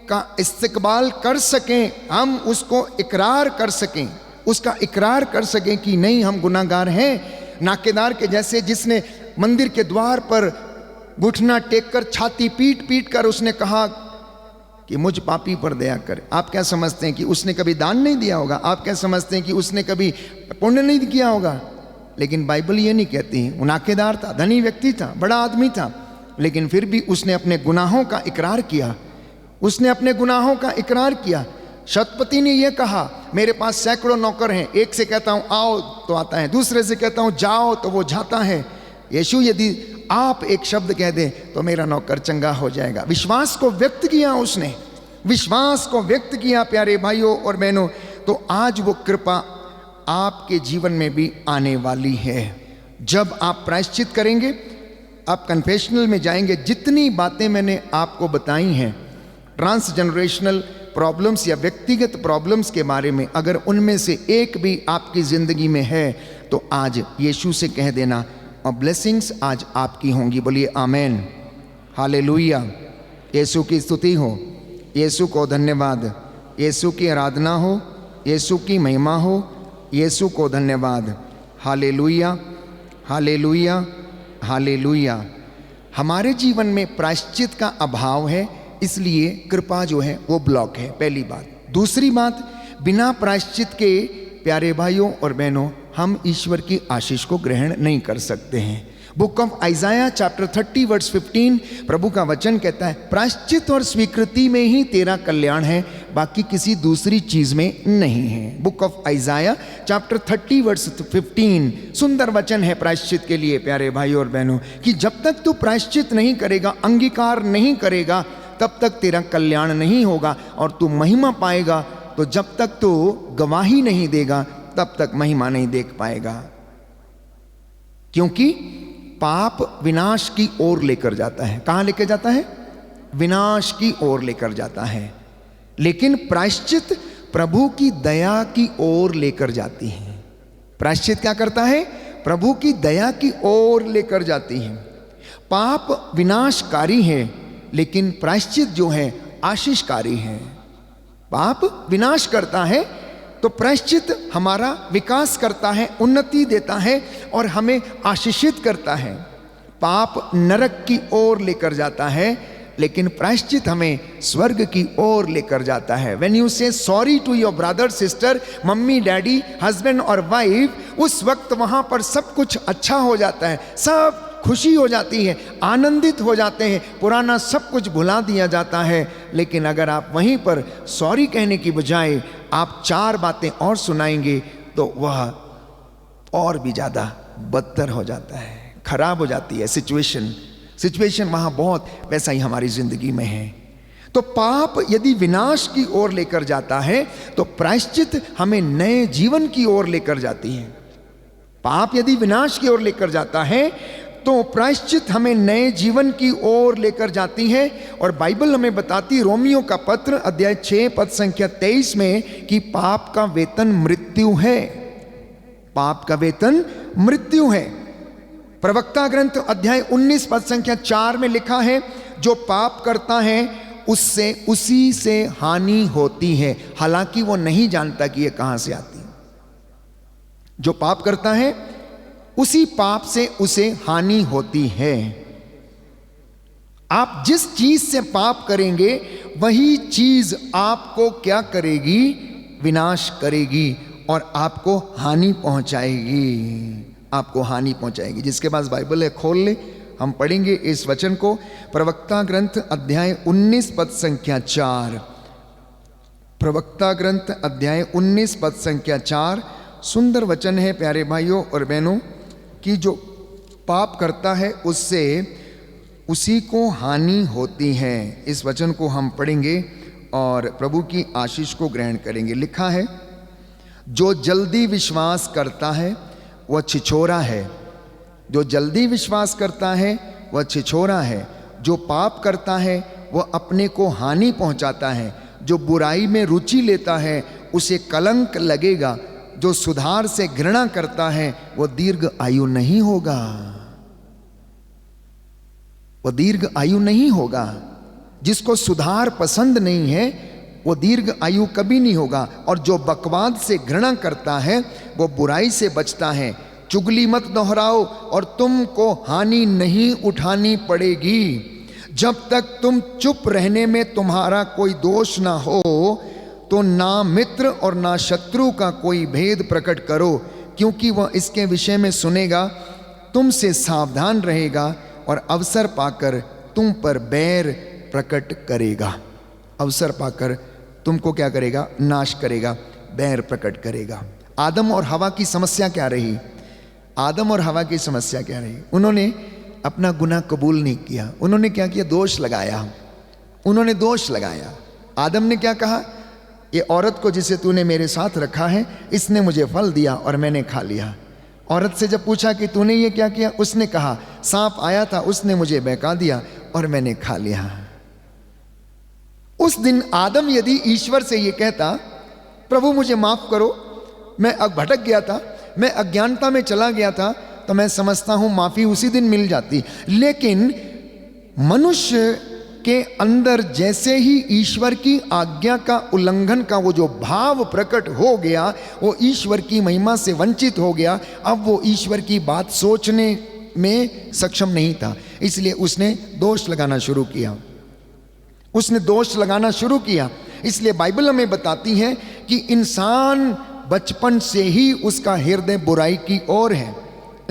का इस्तकबाल कर सकें, हम उसको इकरार कर सकें, उसका इकरार कर सकें कि नहीं हम गुनाहगार हैं। नाकेदार के जैसे जिसने मंदिर के द्वार पर घुटना टेक कर छाती पीट पीट कर उसने कहा कि मुझ पापी पर दया कर। आप क्या समझते हैं कि उसने कभी दान नहीं दिया होगा? आप क्या समझते हैं कि उसने कभी पुण्य नहीं किया होगा? लेकिन बाइबल ये नहीं कहती। वो नाकेदार था, धनी व्यक्ति था, बड़ा आदमी था, लेकिन फिर भी उसने अपने गुनाहों का इकरार किया, उसने अपने गुनाहों का इकरार किया। शतपति ने यह कहा मेरे पास सैकड़ों नौकर हैं, एक से कहता हूं आओ तो आता है, दूसरे से कहता हूं जाओ तो वो जाता है। यीशु यदि आप एक शब्द कह दें तो मेरा नौकर चंगा हो जाएगा। विश्वास को व्यक्त किया उसने, विश्वास को व्यक्त किया प्यारे भाइयों और बहनों। तो आज वो कृपा आपके जीवन में भी आने वाली है। जब आप प्रायश्चित करेंगे, आप कन्फेशनल में जाएंगे, जितनी बातें मैंने आपको बताई हैं ट्रांसजेनरेशनल प्रॉब्लम्स या व्यक्तिगत प्रॉब्लम्स के बारे में, अगर उनमें से एक भी आपकी ज़िंदगी में है तो आज यीशु से कह देना और ब्लेसिंग्स आज आपकी होंगी। बोलिए आमेन, हालेलुया। यीशु की स्तुति हो, यीशु को धन्यवाद, यीशु की आराधना हो, यीशु की महिमा हो, यीशु को धन्यवाद। Hallelujah, hallelujah, hallelujah. हमारे जीवन में प्रायश्चित का अभाव है, इसलिए कृपा जो है वो ब्लॉक है, पहली बात। दूसरी बात, बिना प्रायश्चित के प्यारे भाइयों और बहनों हम ईश्वर की आशीष को ग्रहण नहीं कर सकते हैं। Book of Isaiah chapter 30 verse 15 प्रभु का वचन कहता है प्रायश्चित और स्वीकृति में ही तेरा कल्याण है, बाकी किसी दूसरी चीज में नहीं है। Book of Isaiah chapter 30 verse 15 सुंदर वचन है प्रायश्चित के लिए प्यारे भाइयों और बहनों, कि जब तक तू प्रायश्चित नहीं करेगा, अंगीकार नहीं करेगा, तब तक तेरा कल्याण नहीं होगा और तू महिमा पाएगा। तो जब तक तू गवाही नहीं देगा तब तक महिमा नहीं देख पाएगा, क्योंकि पाप विनाश की ओर लेकर जाता है। कहां लेकर जाता है? विनाश की ओर लेकर जाता है। लेकिन प्रायश्चित प्रभु की दया की ओर लेकर जाती है। प्रायश्चित क्या करता है? प्रभु की दया की ओर लेकर जाती है। पाप विनाशकारी है, लेकिन प्रायश्चित जो है आशीषकारी है। पाप विनाश करता है तो प्रायश्चित हमारा विकास करता है, उन्नति देता है और हमें आशीषित करता है। पाप नरक की ओर लेकर जाता है, लेकिन प्रायश्चित हमें स्वर्ग की ओर लेकर जाता है। When you say sorry to your brother sister, mummy daddy, husband और वाइफ, उस वक्त वहां पर सब कुछ अच्छा हो जाता है, सब खुशी हो जाती है, आनंदित हो जाते हैं, पुराना सब कुछ भुला दिया जाता है। लेकिन अगर आप वहीं पर सॉरी कहने की बजाय आप 4 बातें और सुनाएंगे तो वह और भी ज़्यादा बदतर हो जाता है, खराब हो जाती है सिचुएशन वहाँ बहुत। वैसा ही हमारी ज़िंदगी में है। तो पाप यदि विनाश की ओर लेकर जाता है तो प्रायश्चित हमें नए जीवन की ओर लेकर जाती है। पाप यदि विनाश की ओर लेकर जाता है तो प्रायश्चित हमें नए जीवन की ओर लेकर जाती है। और बाइबल हमें बताती, रोमियो का पत्र अध्याय 6 पद संख्या 23 में, कि पाप का वेतन मृत्यु है। पाप का वेतन मृत्यु है। प्रवक्ता ग्रंथ अध्याय 19 पद संख्या 4 में लिखा है, जो पाप करता है उससे उसी से हानि होती है, हालांकि वो नहीं जानता कि ये कहां से आती है। जो पाप करता है उसी पाप से उसे हानि होती है। आप जिस चीज से पाप करेंगे वही चीज आपको क्या करेगी? विनाश करेगी और आपको हानि पहुंचाएगी। आपको हानि पहुंचाएगी। जिसके पास बाइबल है खोल ले, हम पढ़ेंगे इस वचन को। प्रवक्ता ग्रंथ अध्याय 19 पद संख्या 4। प्रवक्ता ग्रंथ अध्याय 19 पद संख्या 4। सुंदर वचन है प्यारे भाइयों और बहनों, कि जो पाप करता है उससे उसी को हानि होती है। इस वचन को हम पढ़ेंगे और प्रभु की आशीष को ग्रहण करेंगे। लिखा है, जो जल्दी विश्वास करता है वह छिछोरा है। जो जल्दी विश्वास करता है वह छिछोरा है। जो पाप करता है वह अपने को हानि पहुंचाता है। जो बुराई में रुचि लेता है उसे कलंक लगेगा। जो सुधार से घृणा करता है वह दीर्घ आयु नहीं होगा। वह दीर्घ आयु नहीं होगा। जिसको सुधार पसंद नहीं है वो दीर्घ आयु कभी नहीं होगा। और जो बकवाद से घृणा करता है वो बुराई से बचता है। चुगली मत दोहराओ और तुमको हानि नहीं उठानी पड़ेगी। जब तक तुम चुप रहने में तुम्हारा कोई दोष ना हो तो ना मित्र और ना शत्रु का कोई भेद प्रकट करो, क्योंकि वह इसके विषय में सुनेगा, तुमसे सावधान रहेगा और अवसर पाकर तुम पर बैर प्रकट करेगा। अवसर पाकर तुमको क्या करेगा? नाश करेगा, बैर प्रकट करेगा। आदम और हवा की समस्या क्या रही? आदम और हवा की समस्या क्या रही? उन्होंने अपना गुनाह कबूल नहीं किया। उन्होंने क्या किया? दोष लगाया। उन्होंने दोष लगाया। आदम ने क्या कहा? ये औरत को जिसे तूने मेरे साथ रखा है, इसने मुझे फल दिया और मैंने खा लिया। औरत से जब पूछा कि तूने ये क्या किया, उसने कहा सांप आया था, उसने मुझे बहका दिया और मैंने खा लिया। उस दिन आदम यदि ईश्वर से ये कहता, प्रभु मुझे माफ करो, मैं भटक गया था, मैं अज्ञानता में चला गया था, तो मैं समझता हूं माफी उसी दिन मिल जाती। लेकिन मनुष्य के अंदर जैसे ही ईश्वर की आज्ञा का उल्लंघन का वो जो भाव प्रकट हो गया, वो ईश्वर की महिमा से वंचित हो गया। अब वो ईश्वर की बात सोचने में सक्षम नहीं था, इसलिए उसने दोष लगाना शुरू किया। उसने दोष लगाना शुरू किया। इसलिए बाइबल हमें बताती है कि इंसान बचपन से ही उसका हृदय बुराई की ओर है।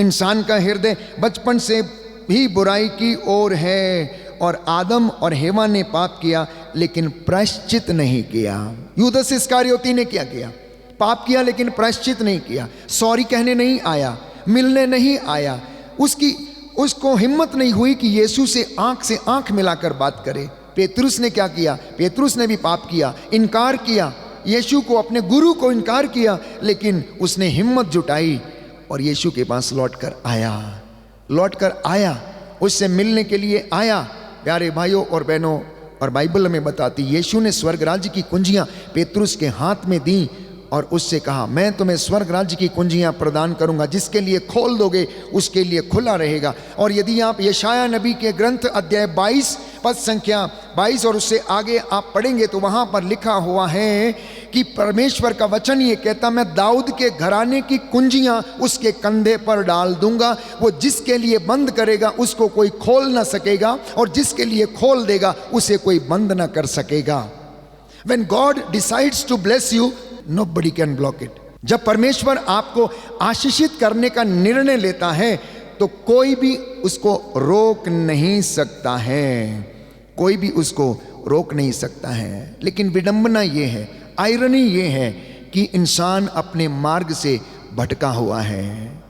इंसान का हृदय बचपन से ही बुराई की ओर है। और आदम और हेवा ने पाप किया लेकिन प्रायश्चित नहीं किया। यूदस इस्करियोती ने क्या किया? पाप किया लेकिन प्रायश्चित नहीं किया। सॉरी कहने नहीं आया, मिलने नहीं आया। उसको हिम्मत नहीं हुई कि यीशु से आंख मिलाकर बात करे। पेतरुस ने क्या किया? पेतरुस ने भी पाप किया, इनकार किया, यीशु को, अपने गुरु को इनकार किया। लेकिन उसने हिम्मत जुटाई और यीशु के पास लौट कर आया, उससे मिलने के लिए आया। प्यारे भाइयों और बहनों, और बाइबल हमें बताती, यीशु ने स्वर्ग राज्य की कुंजियां पेतरुस के हाथ में दी और उससे कहा, मैं तुम्हें स्वर्ग राज्य की कुंजियां प्रदान करूंगा, जिसके लिए खोल दोगे उसके लिए खुला रहेगा। और यदि आप यशाया नबी के ग्रंथ अध्याय 22 पद संख्या 22 और उससे आगे आप पढ़ेंगे तो वहां पर लिखा हुआ है कि परमेश्वर का वचन ये कहता, मैं दाऊद के घराने की कुंजियां उसके कंधे पर डाल दूंगा। वो जिसके लिए बंद करेगा उसको कोई खोल ना सकेगा, और जिसके लिए खोल देगा उसे कोई बंद ना कर सकेगा। When God decides to bless you, nobody can block it. जब परमेश्वर आपको आशीषित करने का निर्णय लेता है तो कोई भी उसको रोक नहीं सकता है। कोई भी उसको रोक नहीं सकता है। लेकिन विडंबना ये है, आयरनी ये है कि इंसान अपने मार्ग से भटका हुआ है,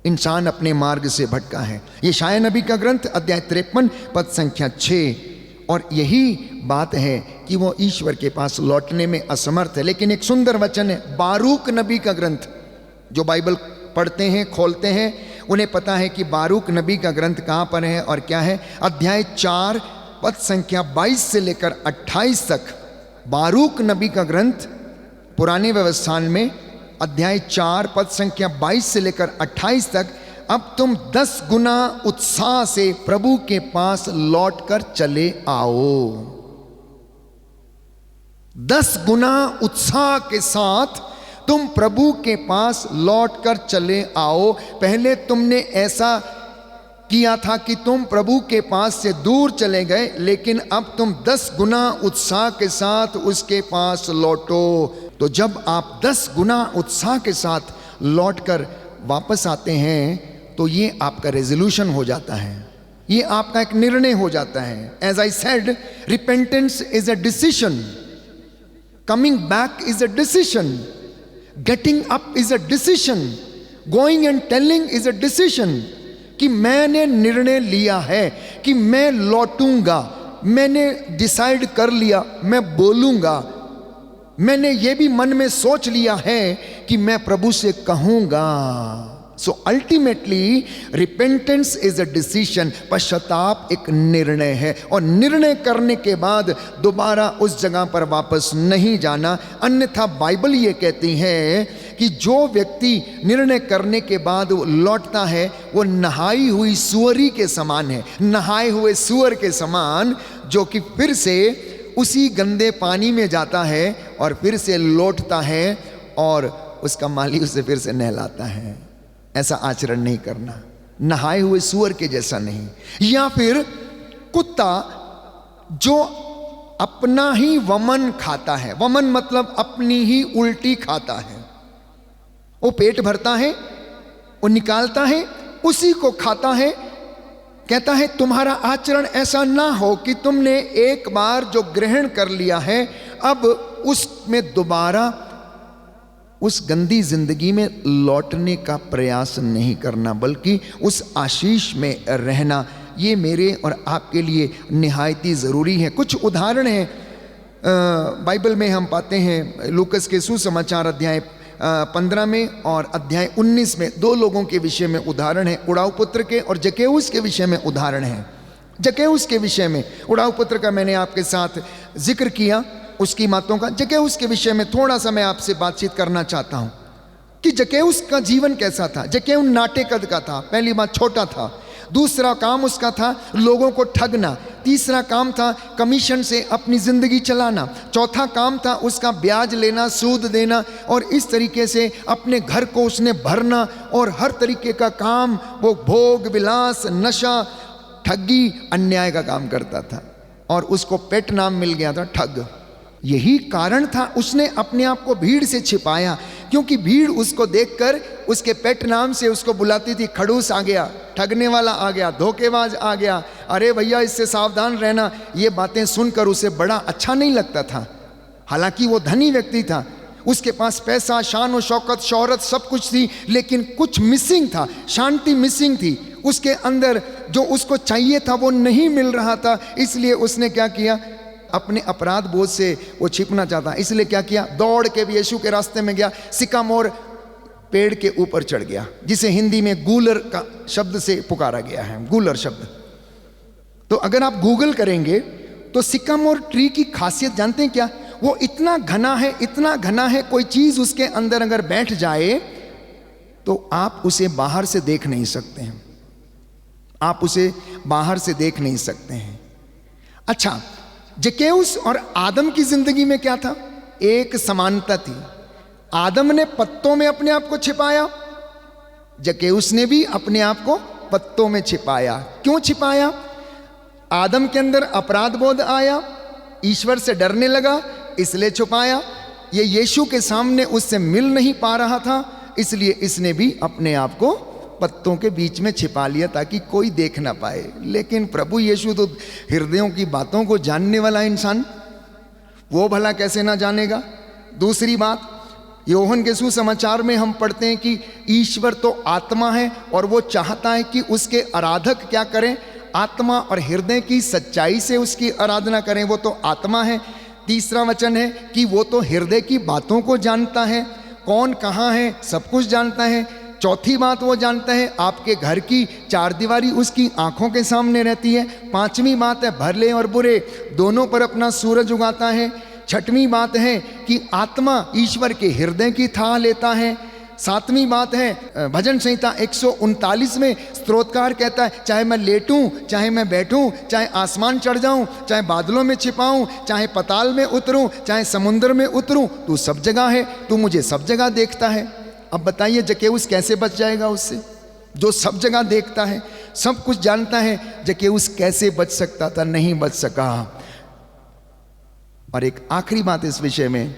इंसान अपने मार्ग से भटका है। यशायाह नबी का ग्रंथ अध्याय 53 पद संख्या 6, और यही बात है कि वो ईश्वर के पास लौटने में असमर्थ है। लेकिन एक सुंदर वचन है बारूक नबी का ग्रंथ, जो बाइबल पढ़ते हैं, खोलते हैं, उन्हें पता है कि बारूक नबी का ग्रंथ कहाँ पर है और क्या है। अध्याय 4 पद संख्या 22 से लेकर 28 तक बारूक नबी का ग्रंथ पुराने व्यवस्थान में अध्याय 4 पद संख्या 22 से लेकर 28 तक। अब तुम 10 गुना उत्साह से प्रभु के पास लौटकर चले आओ। 10 गुना उत्साह के साथ तुम प्रभु के पास लौटकर चले आओ। पहले तुमने ऐसा किया था कि तुम प्रभु के पास से दूर चले गए, लेकिन अब तुम 10 गुना उत्साह के साथ उसके पास लौटो। तो जब आप 10 गुना उत्साह के साथ लौटकर वापस आते हैं तो ये आपका रेजोल्यूशन हो जाता है, ये आपका एक निर्णय हो जाता है। As I said, repentance is a decision, coming back is a decision, getting up is a decision, going and telling is a decision. कि मैंने निर्णय लिया है कि मैं लौटूंगा, मैंने डिसाइड कर लिया मैं बोलूंगा, मैंने ये भी मन में सोच लिया है कि मैं प्रभु से कहूंगा। So ultimately repentance is a decision, पश्चाताप एक निर्णय है, और निर्णय करने के बाद दोबारा उस जगह पर वापस नहीं जाना। अन्यथा बाइबल ये कहती है कि जो व्यक्ति निर्णय करने के बाद वो लौटता है वो नहाई हुई सुअरी के समान है, नहाए हुए सुअर के समान, जो कि फिर से उसी गंदे पानी में जाता है और फिर से लौटता है और उसका माली उसे फिर से नहलाता है। ऐसा आचरण नहीं करना, नहाए हुए सूअर के जैसा नहीं। या फिर कुत्ता जो अपना ही वमन खाता है, वमन मतलब अपनी ही उल्टी खाता है, वो पेट भरता है, वो निकालता है, उसी को खाता है। कहता है तुम्हारा आचरण ऐसा ना हो कि तुमने एक बार जो ग्रहण कर लिया है अब उसमें दोबारा उस गंदी जिंदगी में लौटने का प्रयास नहीं करना, बल्कि उस आशीष में रहना। ये मेरे और आपके लिए निहायती ज़रूरी है। कुछ उदाहरण हैं बाइबल में हम पाते हैं। लूकस के सुसमाचार अध्याय 15 में और अध्याय 19 में 2 लोगों के विषय में उदाहरण है, उड़ाऊ पुत्र के और जक्केउस के विषय में उदाहरण है। जक्केउस के विषय में, उड़ाऊ पुत्र का मैंने आपके साथ जिक्र किया, उसकी बातों का। जक्केउस के विषय में थोड़ा सा मैं आपसे बातचीत करना चाहता हूं कि जक्केउस का जीवन कैसा था। जक्केउस नाटे कद का था, पहली बात छोटा था। दूसरा काम उसका था लोगों को ठगना। तीसरा काम था कमीशन से अपनी जिंदगी चलाना। चौथा काम था उसका ब्याज लेना, सूद देना, और इस तरीके से अपने घर को उसने भरना, और हर तरीके का काम वो भोग विलास, नशा, ठगी, अन्याय का काम करता था, और उसको पेट नाम मिल गया था ठग। यही कारण था उसने अपने आप को भीड़ से छिपाया, क्योंकि भीड़ उसको देखकर उसके पेट नाम से उसको बुलाती थी। खड़ूस आ गया, ठगने वाला आ गया, धोखेबाज आ गया, अरे भैया इससे सावधान रहना। ये बातें सुनकर उसे बड़ा अच्छा नहीं लगता था। हालांकि वो धनी व्यक्ति था, उसके पास पैसा, शान और शौकत, शोहरत सब कुछ थी, लेकिन कुछ मिसिंग था, शांति मिसिंग थी। उसके अंदर जो उसको चाहिए था वो नहीं मिल रहा था। इसलिए उसने क्या किया, अपने अपराध बोझ से वो छिपना चाहता, इसलिए क्या किया, दौड़ के यीशु के रास्ते में गया, सिकामोर पेड़ के ऊपर चढ़ गया, जिसे हिंदी में गूलर का शब्द से पुकारा गया है, गूलर शब्द। तो अगर आप गूगल करेंगे तो सिकामोर ट्री की खासियत जानते हैं क्या? वो इतना घना है, इतना घना है, कोई चीज उसके अंदर अगर बैठ जाए तो आप उसे बाहर से देख नहीं सकते हैं, आप उसे बाहर से देख नहीं सकते हैं। अच्छा, जक्केउस और आदम की जिंदगी में क्या था? एक समानता थी। आदम ने पत्तों में अपने आप को छिपाया, जक्केउस ने भी अपने आप को पत्तों में छिपाया। क्यों छिपाया? आदम के अंदर अपराध बोध आया, ईश्वर से डरने लगा, इसलिए छुपाया। ये यीशु के सामने उससे मिल नहीं पा रहा था, इसलिए इसने भी अपने आप को पत्तों के बीच में छिपा लिया ताकि कोई देख ना पाए। लेकिन प्रभु यीशु तो हृदयों की बातों को जानने वाला इंसान, वो भला कैसे ना जानेगा? दूसरी बात, यूहन्ना के सुसमाचार में हम पढ़ते हैं कि ईश्वर तो आत्मा है और वो चाहता है कि उसके आराधक क्या करें, आत्मा और हृदय की सच्चाई से उसकी आराधना करें। वो तो आत्मा है। तीसरा वचन है कि वो तो हृदय की बातों को जानता है, कौन कहाँ है सब कुछ जानता है। चौथी बात वो जानता है आपके घर की चार दीवारी उसकी आंखों के सामने रहती है। पांचवी बात है भले और बुरे दोनों पर अपना सूरज उगाता है। छठवीं बात है कि आत्मा ईश्वर के हृदय की थाह लेता है। सातवीं बात है भजन संहिता 139 में स्तोत्रकार कहता है चाहे मैं लेटूं, चाहे मैं बैठूं, चाहे आसमान चढ़ जाऊं, चाहे बादलों में छिपाऊं, चाहे पताल में उतरूं, चाहे समुद्र में उतरूं, तू सब जगह है, तू मुझे सब जगह देखता है। अब बताइए जकेउस कैसे बच जाएगा उससे, जो सब जगह देखता है, सब कुछ जानता है। जकेउस कैसे बच सकता था? नहीं बच सका। और एक आखिरी बात इस विषय में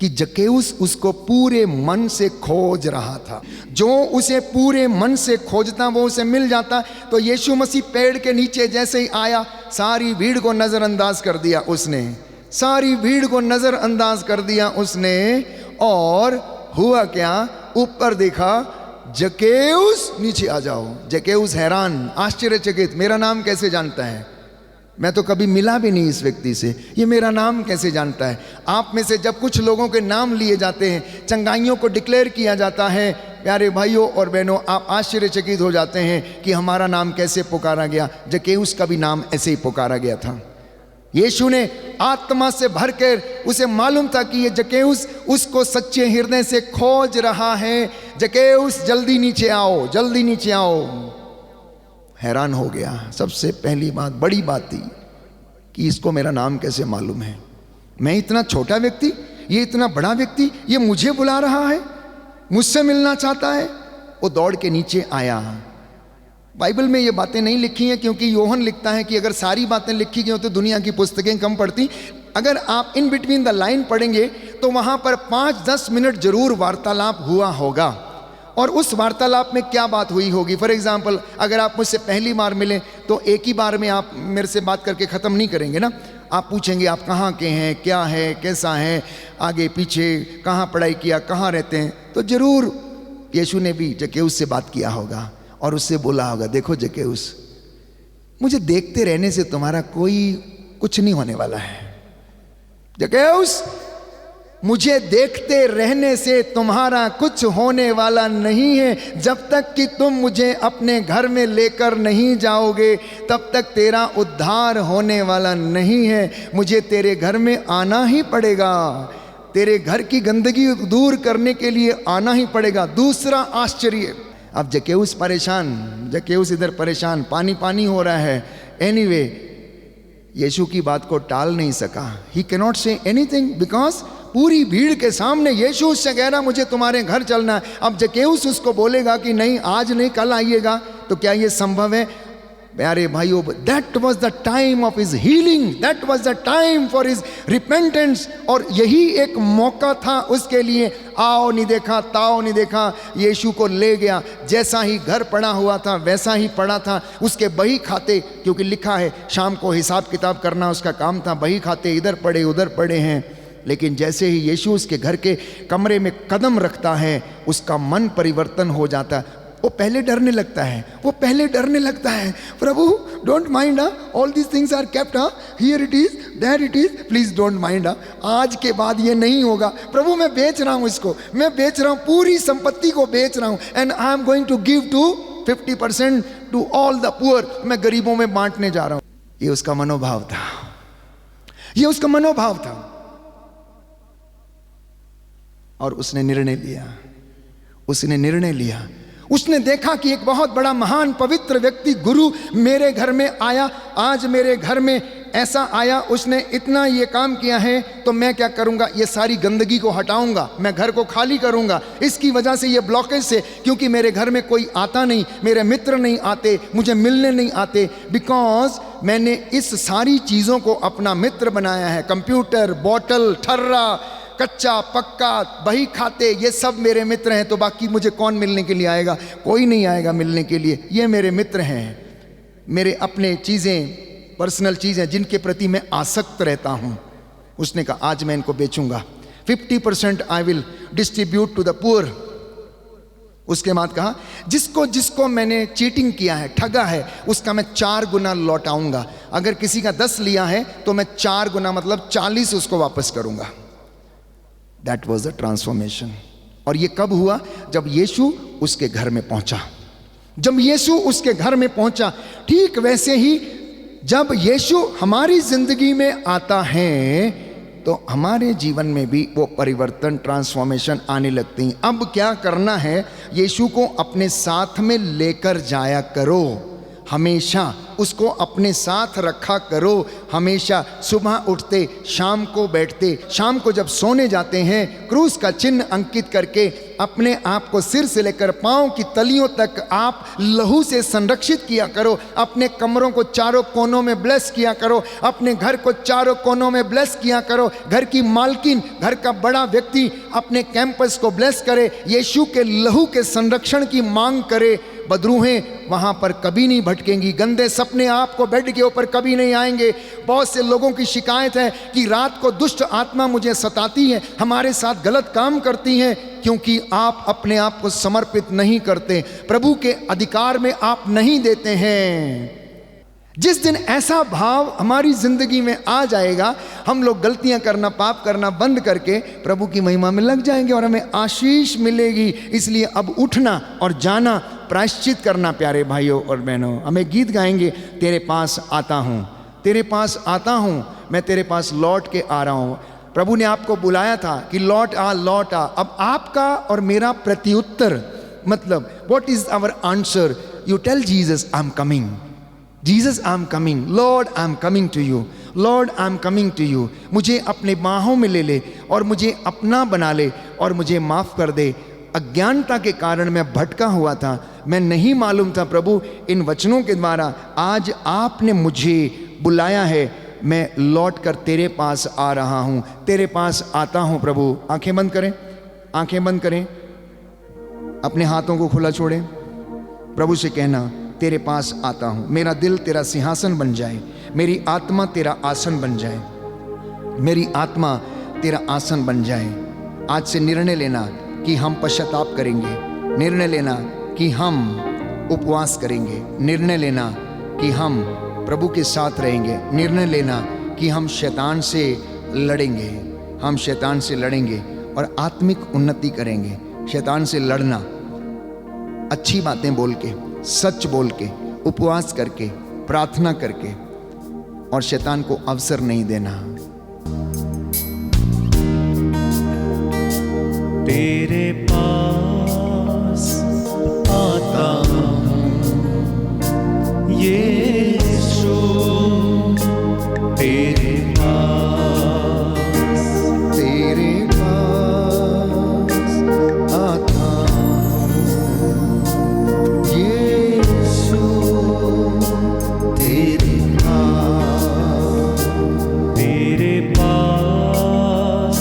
कि जकेउस उसको पूरे मन से खोज रहा था। जो उसे पूरे मन से खोजता वो उसे मिल जाता। तो यीशु मसीह पेड़ के नीचे जैसे ही आया सारी भीड़ को नजरअंदाज कर दिया उसने, सारी भीड़ को नजरअंदाज कर दिया उसने। और हुआ क्या, ऊपर देखा जकेउस नीचे आ जाओ। जकेउस हैरान, आश्चर्यचकित, मेरा नाम कैसे जानता है? मैं तो कभी मिला भी नहीं इस व्यक्ति से, ये मेरा नाम कैसे जानता है? आप में से जब कुछ लोगों के नाम लिए जाते हैं, चंगाइयों को डिक्लेयर किया जाता है, प्यारे भाइयों और बहनों, आप आश्चर्यचकित हो जाते हैं कि हमारा नाम कैसे पुकारा गया। जकेउस का भी नाम ऐसे ही पुकारा गया था। यीशु ने आत्मा से भरकर, उसे मालूम था कि ये जकेउस उसको सच्चे हृदय से खोज रहा है। जकेउस जल्दी नीचे आओ, जल्दी नीचे आओ। हैरान हो गया। सबसे पहली बात, बड़ी बात थी कि इसको मेरा नाम कैसे मालूम है? मैं इतना छोटा व्यक्ति, ये इतना बड़ा व्यक्ति, ये मुझे बुला रहा है, मुझसे मिलना चाहता है। वो दौड़ के नीचे आया। बाइबल में ये बातें नहीं लिखी हैं क्योंकि यूहन्ना लिखता है कि अगर सारी बातें लिखी गई हो तो दुनिया की पुस्तकें कम पड़ती। अगर आप इन बिटवीन द लाइन पढ़ेंगे तो वहाँ पर 5-10 मिनट जरूर वार्तालाप हुआ होगा। और उस वार्तालाप में क्या बात हुई होगी? फॉर एग्जाम्पल, अगर आप मुझसे पहली बार मिलें तो एक ही बार में आप मेरे से बात करके ख़त्म नहीं करेंगे ना। आप पूछेंगे आप कहाँ के हैं, क्या है, कैसा है, आगे पीछे, कहाँ पढ़ाई किया, कहाँ रहते हैं। तो ज़रूर यीशु ने भी जकेउस से बात किया होगा और उससे बोला होगा, देखो जकेउस, मुझे देखते रहने से तुम्हारा कोई कुछ नहीं होने वाला है। जकेउस, मुझे देखते रहने से तुम्हारा कुछ होने वाला नहीं है। जब तक कि तुम मुझे अपने घर में लेकर नहीं जाओगे तब तक तेरा उद्धार होने वाला नहीं है। मुझे तेरे घर में आना ही पड़ेगा, तेरे घर की गंदगी दूर करने के लिए आना ही पड़ेगा। दूसरा आश्चर्य, अब जकेउस परेशान, जकेउस इधर परेशान, पानी पानी हो रहा है। एनीवे, यीशु की बात को टाल नहीं सका। ही कैनॉट से एनीथिंग बिकॉज पूरी भीड़ के सामने यीशु उससे कह रहा मुझे तुम्हारे घर चलना है। अब जकेउस उसको बोलेगा कि नहीं आज नहीं कल आइएगा, तो क्या ये संभव है? प्यारे भाइयों, that was the time of his healing, that was the time for his repentance. और यही एक मौका था उसके लिए। आओ नहीं देखा, ताओ नहीं देखा, यीशु को ले गया। जैसा ही घर पड़ा हुआ था वैसा ही पड़ा था। उसके बही खाते, क्योंकि लिखा है शाम को हिसाब किताब करना उसका काम था, बही खाते इधर पड़े उधर पड़े हैं। लेकिन जैसे ही यीशु उसके घर के कमरे में कदम रखता है उसका मन परिवर्तन हो जाता है। वो पहले डरने लगता है, वो पहले डरने लगता है। प्रभु don't mind, all these things are kept, here it is, there it is, please don't mind. आज के बाद ये नहीं होगा प्रभु, मैं बेच रहा हूँ इसको, मैं बेच रहा हूँ, पूरी संपत्ति को बेच रहा हूँ। And I am going to give to 50% to all the poor, मैं गरीबों में बांटने जा रहा हूँ। ये उसका मनोभाव था, ये उसका मनोभाव था। और उसने निर्णय लिया, उसने निर्णय लिया। उसने देखा कि एक बहुत बड़ा महान पवित्र व्यक्ति गुरु मेरे घर में आया, आज मेरे घर में ऐसा आया, उसने इतना ये काम किया है, तो मैं क्या करूंगा, ये सारी गंदगी को हटाऊंगा, मैं घर को खाली करूंगा। इसकी वजह से ये ब्लॉकेज से, क्योंकि मेरे घर में कोई आता नहीं, मेरे मित्र नहीं आते, मुझे मिलने नहीं आते, बिकॉज मैंने इस सारी चीज़ों को अपना मित्र बनाया है। कंप्यूटर, बॉटल, ठर्रा, कच्चा पक्का, बही खाते, ये सब मेरे मित्र हैं। तो बाकी मुझे कौन मिलने के लिए आएगा? कोई नहीं आएगा मिलने के लिए। ये मेरे मित्र हैं, मेरे अपने चीज़ें, पर्सनल चीज़ें जिनके प्रति मैं आसक्त रहता हूँ। उसने कहा आज मैं इनको बेचूंगा, 50% I will distribute to the poor. उसके बाद कहा जिसको जिसको मैंने चीटिंग किया है, ठगा है, उसका मैं 4 गुना लौटाऊंगा। अगर किसी का 10 लिया है तो मैं 4 गुना मतलब 40 उसको वापस करूंगा। That was the transformation. और ये कब हुआ? जब यीशु उसके घर में पहुंचा। जब यीशु उसके घर में पहुंचा, ठीक वैसे ही जब यीशु हमारी जिंदगी में आता है तो हमारे जीवन में भी वो परिवर्तन, ट्रांसफॉर्मेशन आने लगती हैं। अब क्या करना है? यीशु को अपने साथ में लेकर जाया करो, हमेशा उसको अपने साथ रखा करो। हमेशा सुबह उठते, शाम को बैठते, शाम को जब सोने जाते हैं, क्रूस का चिन्ह अंकित करके अपने आप को सिर से लेकर पांव की तलियों तक आप लहू से संरक्षित किया करो। अपने कमरों को चारों कोनों में ब्लेस किया करो, अपने घर को चारों कोनों में ब्लेस किया करो। घर की मालकिन, घर का बड़ा व्यक्ति अपने कैंपस को ब्लेस करे, यीशु के लहू के संरक्षण की मांग करे। बदरूहें वहां पर कभी नहीं भटकेंगी, गंदे सपने आपको बेड के ऊपर कभी नहीं आएंगे। बहुत से लोगों की शिकायत है कि रात को दुष्ट आत्मा मुझे सताती है, हमारे साथ गलत काम करती हैं, क्योंकि आप अपने आप को समर्पित नहीं करते, प्रभु के अधिकार में आप नहीं देते हैं। जिस दिन ऐसा भाव हमारी जिंदगी में आ जाएगा, हम लोग गलतियां करना, पाप करना बंद करके प्रभु की महिमा में लग जाएंगे और हमें आशीष मिलेगी। इसलिए अब उठना और जाना, प्रायश्चित करना। प्यारे भाइयों और बहनों, हमें गीत गाएंगे, तेरे पास आता हूँ, तेरे पास आता हूँ, मैं तेरे पास लौट के आ रहा हूँ। प्रभु ने आपको बुलाया था कि लौट आ, लौट आ। अब आपका और मेरा प्रत्युत्तर, मतलब what is our answer? You tell Jesus I am coming, Jesus I am coming, lord I am coming to you, lord I am coming to you. मुझे अपने बाहों में ले ले और मुझे अपना बना ले और मुझे माफ़ कर दे। अज्ञानता के कारण मैं भटका हुआ था, मैं नहीं मालूम था प्रभु, इन वचनों के द्वारा आज आपने मुझे बुलाया है, मैं लौट कर तेरे पास आ रहा हूँ, तेरे पास आता हूँ प्रभु। आंखें बंद करें, आंखें बंद करें, अपने हाथों को खुला छोड़ें, प्रभु से कहना तेरे पास आता हूँ। मेरा दिल तेरा सिंहासन बन जाए, मेरी आत्मा तेरा आसन बन जाए, मेरी आत्मा तेरा आसन बन जाए। आज से निर्णय लेना कि हम पश्चाताप करेंगे, निर्णय लेना कि हम उपवास करेंगे, निर्णय लेना कि हम प्रभु के साथ रहेंगे, निर्णय लेना कि हम शैतान से लड़ेंगे, हम शैतान से लड़ेंगे और आत्मिक उन्नति करेंगे। शैतान से लड़ना अच्छी बातें बोल के, सच बोल के, उपवास करके, प्रार्थना करके, और शैतान को अवसर नहीं देना। तेरे पास आता हूँ यीशु, तेरे पास, तेरे पास आता हूँ यीशु, तेरे पास, तेरे पास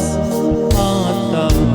आता हूँ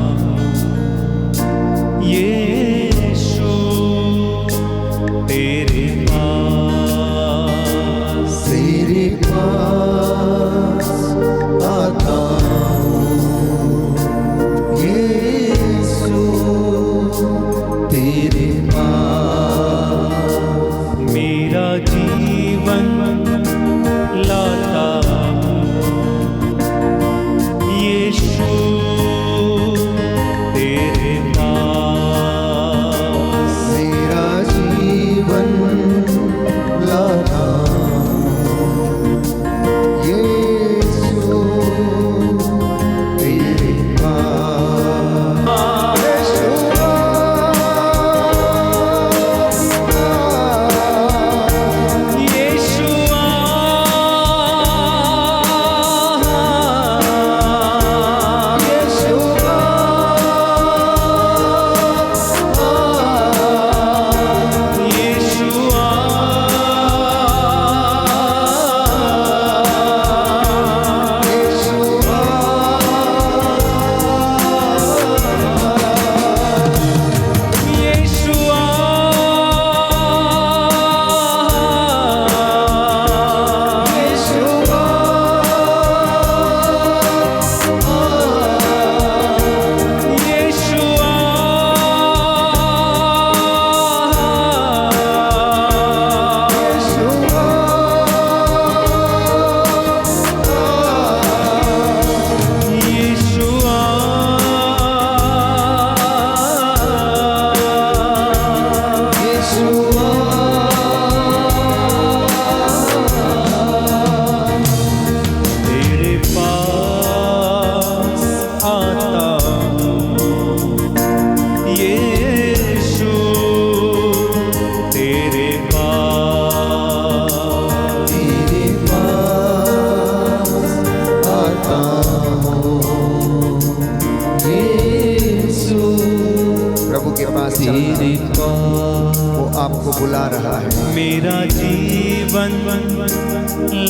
बुला रहा है। मेरा जीवन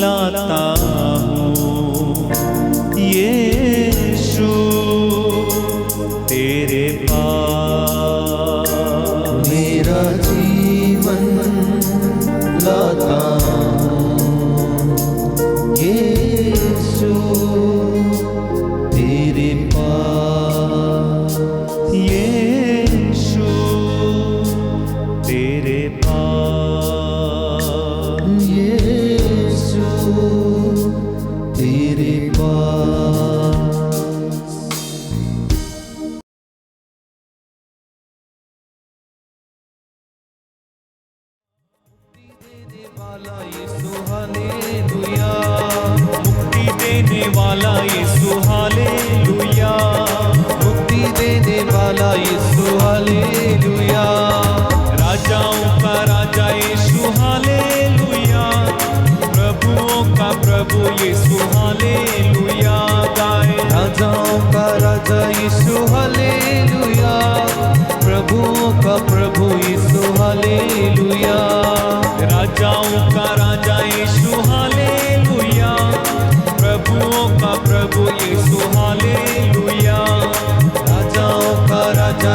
लाता हूँ यीशु तेरे पास। मेरा जीवन लाता यीशु तेरे पास। यीशु तेरे पास। यीशु तेरे पास। देने वाला यीशु हालेलुया। मुक्ति देने वाला यीशु हालेलुया। राजाओं का राजा यीशु हालेलुया। प्रभुओं का प्रभु यीशु हालेलुया। गाए राजाओं का राजा यीशु हालेलुया। प्रभुओं का प्रभु यीशु हालेलुया। राजाओं का राजा यीशु हालेलुया। प्रभुओं का प्रभु यीशु हालेलुया। राजाओं का राजा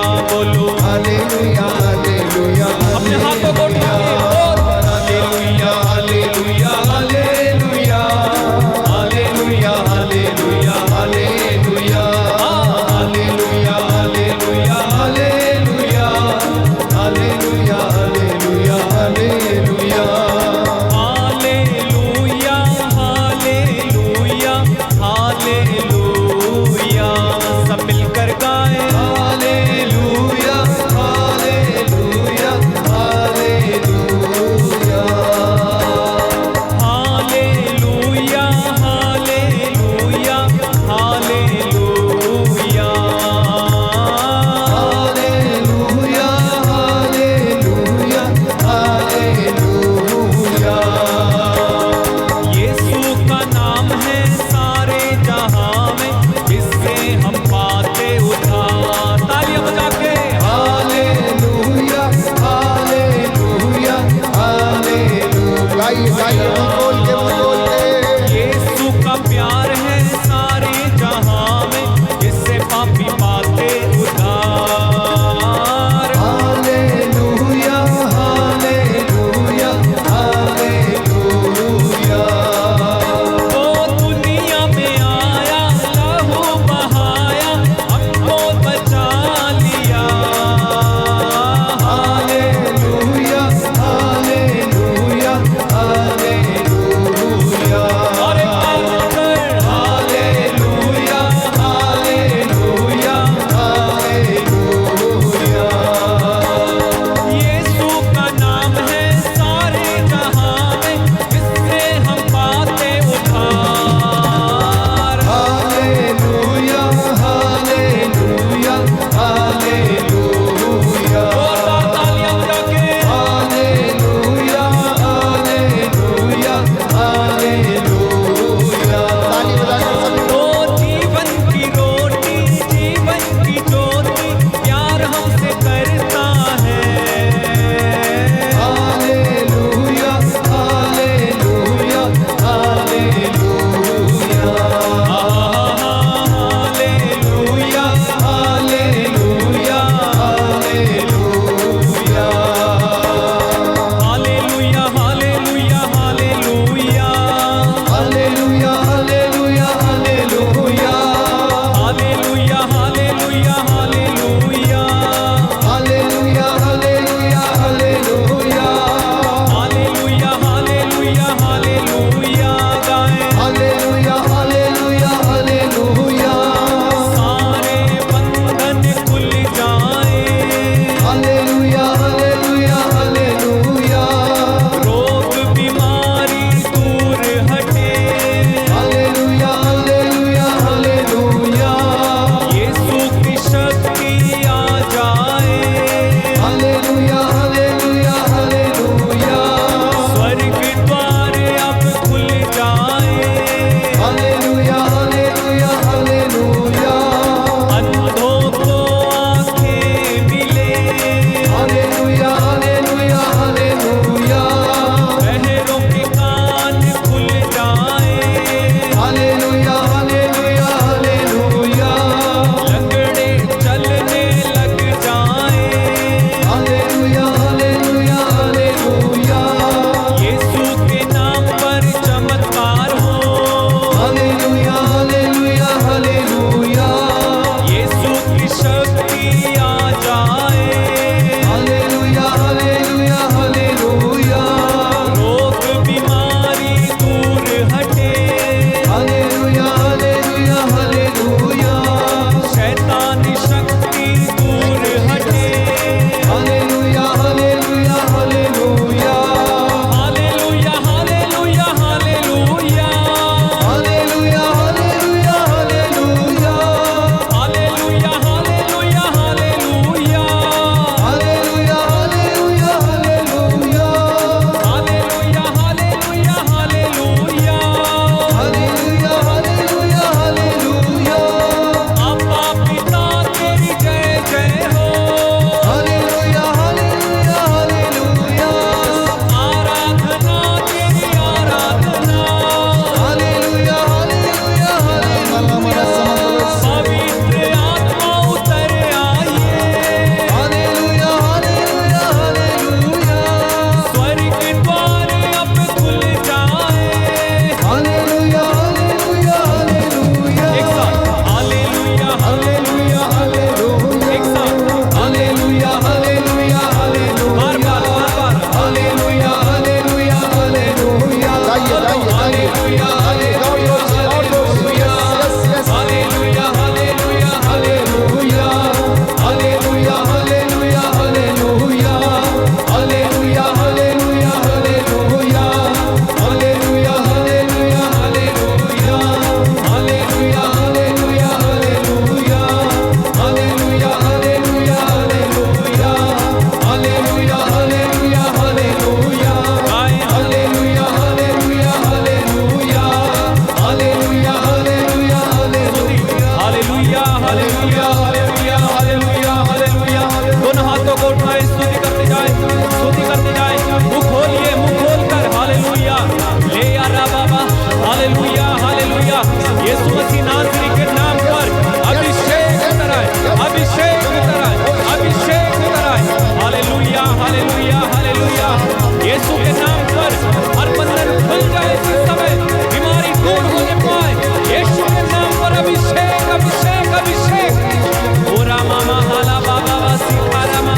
हालेलुया हालेलुया हालेलुया। दोनों हाथों को उठाए, स्तुति करते जाए, स्तुति करते जाए। मुंह खोलिए, मुंह खोलकर हालेलुया ले आरा बाबा। Hallelujah hallelujah. यीशु मसीह नासरी के नाम पर अभिषेक उतर आए, अभिषेक उतर आए, अभिषेक उतर आए। Hallelujah hallelujah hallelujah. यीशु के नाम पर हर बंधन खुल जाए इस समय, बीमारी दूर होने पाए। यीशु के नाम पर अभिषेक अभिषेक अभिषेक। ओरा मामा हाला बाबा वासी कारामा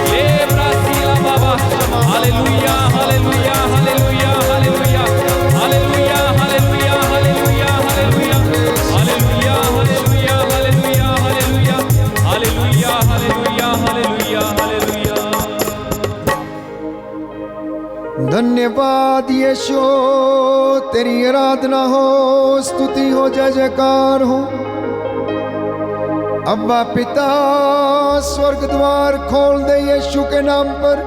ले ब्रासीला बाबा। Hallelujah hallelujah hallelujah hallelujah hallelujah hallelujah hallelujah hallelujah hallelujah hallelujah hallelujah hallelujah hallelujah hallelujah hallelujah hallelujah. धन्यवाद यीशु, तेरी आराधना हो, स्तुति हो, जय जयकार हो। अब्बा पिता, स्वर्ग द्वार खोल दे यीशु के नाम पर।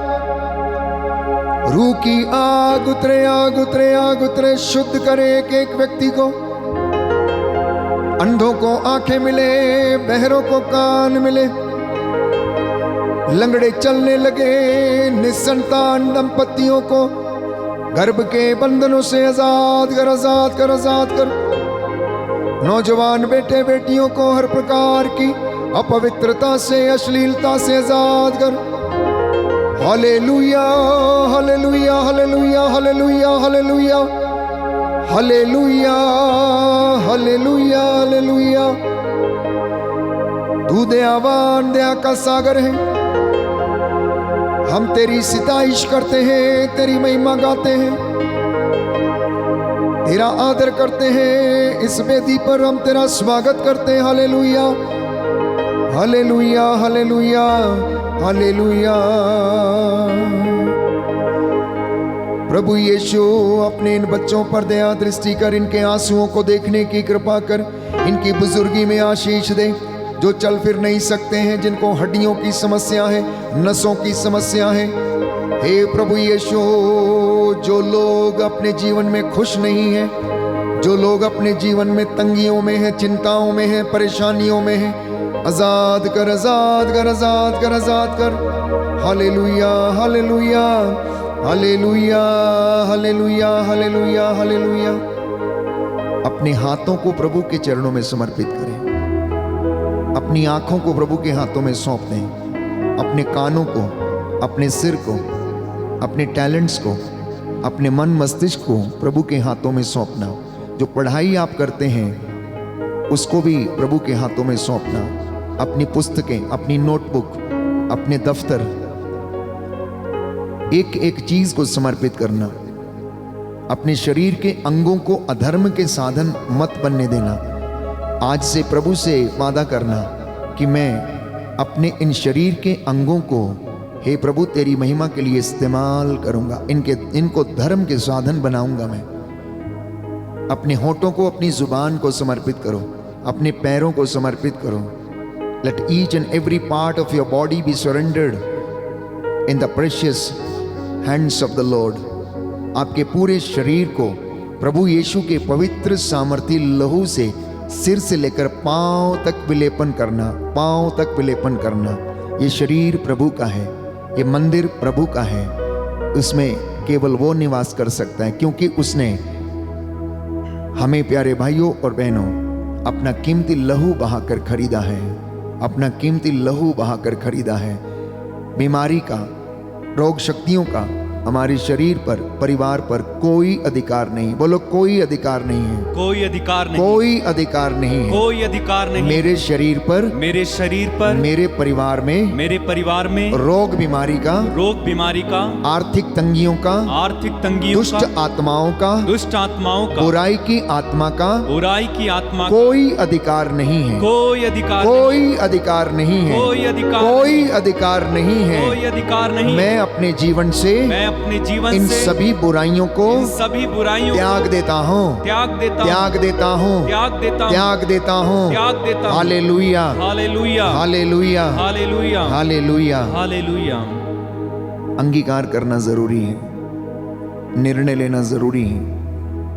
रूह की आग उतरे, आग उतरे, आग उतरे, शुद्ध करे एक एक व्यक्ति को। अंधों को आंखें मिले, बहरों को कान मिले, लंगड़े चलने लगे, निसंतान दंपतियों को गर्भ के बंधनों से आजाद कर, आजाद कर, आजाद कर। नौजवान बेटे बेटियों को हर प्रकार की अपवित्रता से, अश्लीलता से आजाद कर। Hallelujah hallelujah hallelujah hallelujah hallelujah hallelujah hallelujah hallelujah. तू दयावान, दया का सागर है। हम तेरी सिताइश करते हैं, तेरी महिमा गाते हैं, तेरा आदर करते हैं। इस वेदी पर हम तेरा स्वागत करते हैं। Hallelujah hallelujah hallelujah hallelujah. प्रभु यीशु, अपने इन बच्चों पर दया दृष्टि कर, इनके आंसुओं को देखने की कृपा कर। इनकी बुजुर्गी में आशीष दे। जो चल फिर नहीं सकते हैं, जिनको हड्डियों की समस्या है, नसों की समस्या है, हे प्रभु यीशु, जो लोग अपने जीवन में खुश नहीं हैं, जो लोग अपने जीवन में तंगियों में हैं, चिंताओं में हैं, परेशानियों में हैं, आजाद कर, आजाद कर, आजाद कर, आजाद कर। Hallelujah hallelujah hallelujah hallelujah hallelujah hallelujah. अपने हाथों को प्रभु के चरणों में समर्पित करें, अपनी आंखों को प्रभु के हाथों में सौंप दें, अपने कानों को, अपने सिर को, अपने टैलेंट्स को, अपने मन मस्तिष्क को प्रभु के हाथों में सौंपना। जो पढ़ाई आप करते हैं उसको भी प्रभु के हाथों में सौंपना। अपनी पुस्तकें, अपनी नोटबुक, अपने दफ्तर, एक एक चीज को समर्पित करना। अपने शरीर के अंगों को अधर्म के साधन मत बनने देना। आज से प्रभु से वादा करना कि मैं अपने इन शरीर के अंगों को, हे प्रभु, तेरी महिमा के लिए इस्तेमाल करूंगा। इनको धर्म के साधन बनाऊंगा मैं। अपने होठों को, अपनी जुबान को समर्पित करो, अपने पैरों को समर्पित करो। Let each and every part of your body be surrendered in the precious hands of the lord. आपके पूरे शरीर को प्रभु यीशु के पवित्र सामर्थी लहू से सिर से लेकर पांव तक विलेपन करना, पांव तक विलेपन करना। ये शरीर प्रभु का है, ये मंदिर प्रभु का है। उसमें केवल वो निवास कर सकता है क्योंकि उसने हमें, प्यारे भाइयों और बहनों, अपना कीमती लहू बहाकर खरीदा है, अपना कीमती लहू बहाकर खरीदा है। बीमारी का, रोग शक्तियों का हमारे शरीर पर, परिवार पर कोई अधिकार नहीं। बोलो, कोई अधिकार नहीं है, कोई अधिकार नहीं, कोई अधिकार नहीं है, कोई अधिकार नहीं। मेरे शरीर पर, मेरे शरीर पर, मेरे परिवार में, मेरे परिवार में रोग बीमारी का, रोग बीमारी का, आर्थिक तंगियों का, आर्थिक तंगियों दुष्ट का, आत्माओं का, दुष्ट आत्माओं का, बुराई की आत्मा का, बुराई की आत्मा का कोई अधिकार नहीं है, कोई अधिकार, कोई अधिकार नहीं है, कोई अधिकार, कोई अधिकार नहीं है। कोई अधिकार नहीं। मैं अपने जीवन से, मैं अपने जीवन इन से सभी बुराइयों को इन सभी बुराइयों त्याग देता हूँ, त्याग देता हूँ, त्याग देता हूँ, त्याग देता हूँ, त्याग देता हूँ, त्याग देता हूँ। Hallelujah hallelujah, hallelujah hallelujah, hallelujah. Hallelujah. अंगीकार करना जरूरी है, निर्णय लेना जरूरी है,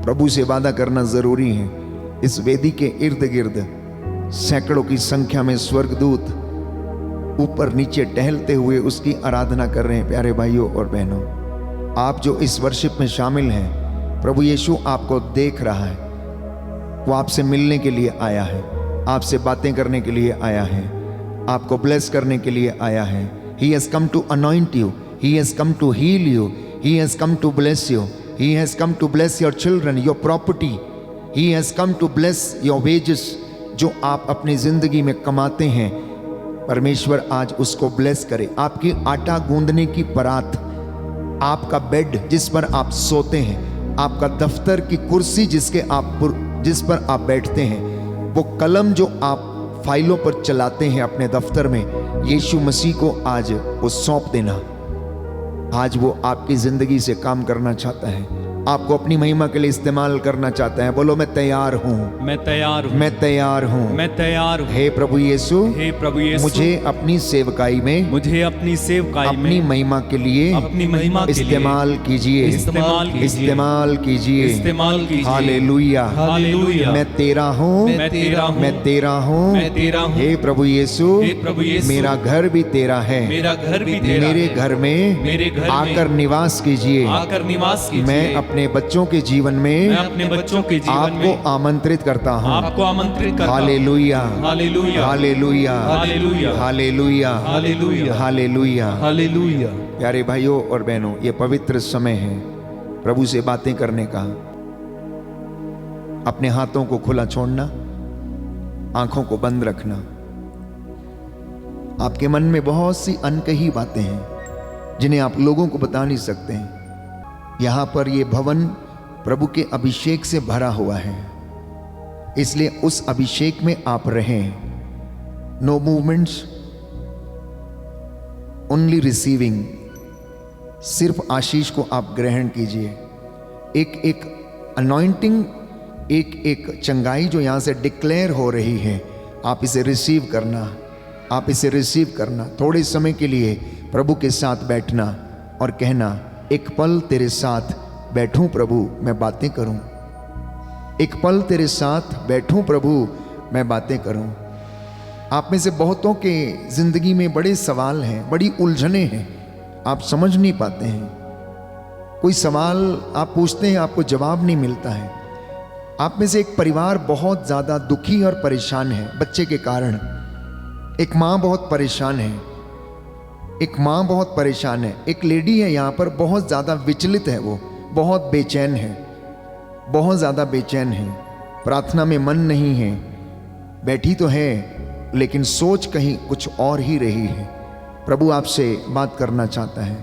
प्रभु से वादा करना जरूरी है। इस वेदी के इर्द गिर्द सैकड़ों की संख्या में स्वर्गदूत ऊपर नीचे टहलते हुए उसकी आराधना कर रहे हैं। प्यारे भाइयों और बहनों, आप जो इस वर्शिप में शामिल हैं, प्रभु यीशु आपको देख रहा है। वो आपसे मिलने के लिए आया है, आपसे बातें करने के लिए आया है, आपको ब्लेस करने के लिए आया है। He has come to anoint you, He has come to heal you, He has come to bless you, He has come to bless your children, your property, He has come to bless your wages। जो आप अपनी जिंदगी में कमाते हैं, परमेश्वर आज उसको ब्लेस करे। आपकी आटा गूंदने की परात, आपका बेड जिस पर आप सोते हैं, आपका दफ्तर की कुर्सी जिस पर आप बैठते हैं, वो कलम जो आप फाइलों पर चलाते हैं अपने दफ्तर में, यीशु मसीह को आज वो सौंप देना। आज वो आपकी जिंदगी से काम करना चाहता है, आपको अपनी महिमा के लिए इस्तेमाल करना चाहता है। बोलो, मैं तैयार हूँ, मैं तैयार हूँ, मैं तैयार हूँ, मैं तैयार हूँ। हे प्रभु यीशु, हे प्रभु यीशु, मुझे अपनी सेवकाई में, मुझे अपनी सेवकाई में अपनी महिमा के लिए, अपनी महिमा के लिए इस्तेमाल कीजिए, इस्तेमाल कीजिए, इस्तेमाल कीजिए, इस्तेमाल कीजिए। Hallelujah, hallelujah. मैं तेरा हूँ, मैं तेरा हूँ, मैं तेरा हूँ, मैं तेरा हूँ। हे प्रभु यीशु, हे प्रभु यीशु, मेरा घर भी तेरा है, मेरा घर भी तेरा मेरे है। घर में, मेरे घर में आकर निवास कीजिए, आकर निवास कीजिए। मैं अपने बच्चों के जीवन में, मैं अपने बच्चों के जीवन में आपको आमंत्रित करता हूँ। आपको आमंत्रित करता हूँ। Hallelujah, hallelujah, hallelujah, hallelujah, hallelujah, hallelujah, hallelujah. Hallelujah. प्यारे भाइयों और बहनों, ये पवित्र समय है प्रभु से बातें करने का। अपने हाथों को खुला छोड़ना, आंखों को बंद रखना। आपके मन में बहुत सी अनकही बातें हैं जिन्हें आप लोगों को बता नहीं सकते हैं। यहां पर यह भवन प्रभु के अभिषेक से भरा हुआ है, इसलिए उस अभिषेक में आप रहें। No movements, only receiving. सिर्फ आशीष को आप ग्रहण कीजिए। एक एक अनॉइंटिंग, एक एक चंगाई जो यहां से डिक्लेयर हो रही है, आप इसे रिसीव करना, आप इसे रिसीव करना। थोड़े समय के लिए प्रभु के साथ बैठना और कहना, एक पल तेरे साथ बैठूं प्रभु, मैं बातें करूं। एक पल तेरे साथ बैठूं प्रभु, मैं बातें करूं। आप में से बहुतों के जिंदगी में बड़े सवाल हैं, बड़ी उलझने हैं, आप समझ नहीं पाते हैं। कोई सवाल आप पूछते हैं, आपको जवाब नहीं मिलता है। आप में से एक परिवार बहुत ज्यादा दुखी और परेशान है बच्चे के कारण। एक माँ बहुत परेशान है, एक माँ बहुत परेशान है। एक लेडी है यहाँ पर, बहुत ज़्यादा विचलित है, वो बहुत बेचैन है, बहुत ज़्यादा बेचैन है। प्रार्थना में मन नहीं है, बैठी तो है लेकिन सोच कहीं कुछ और ही रही है। प्रभु आपसे बात करना चाहता है।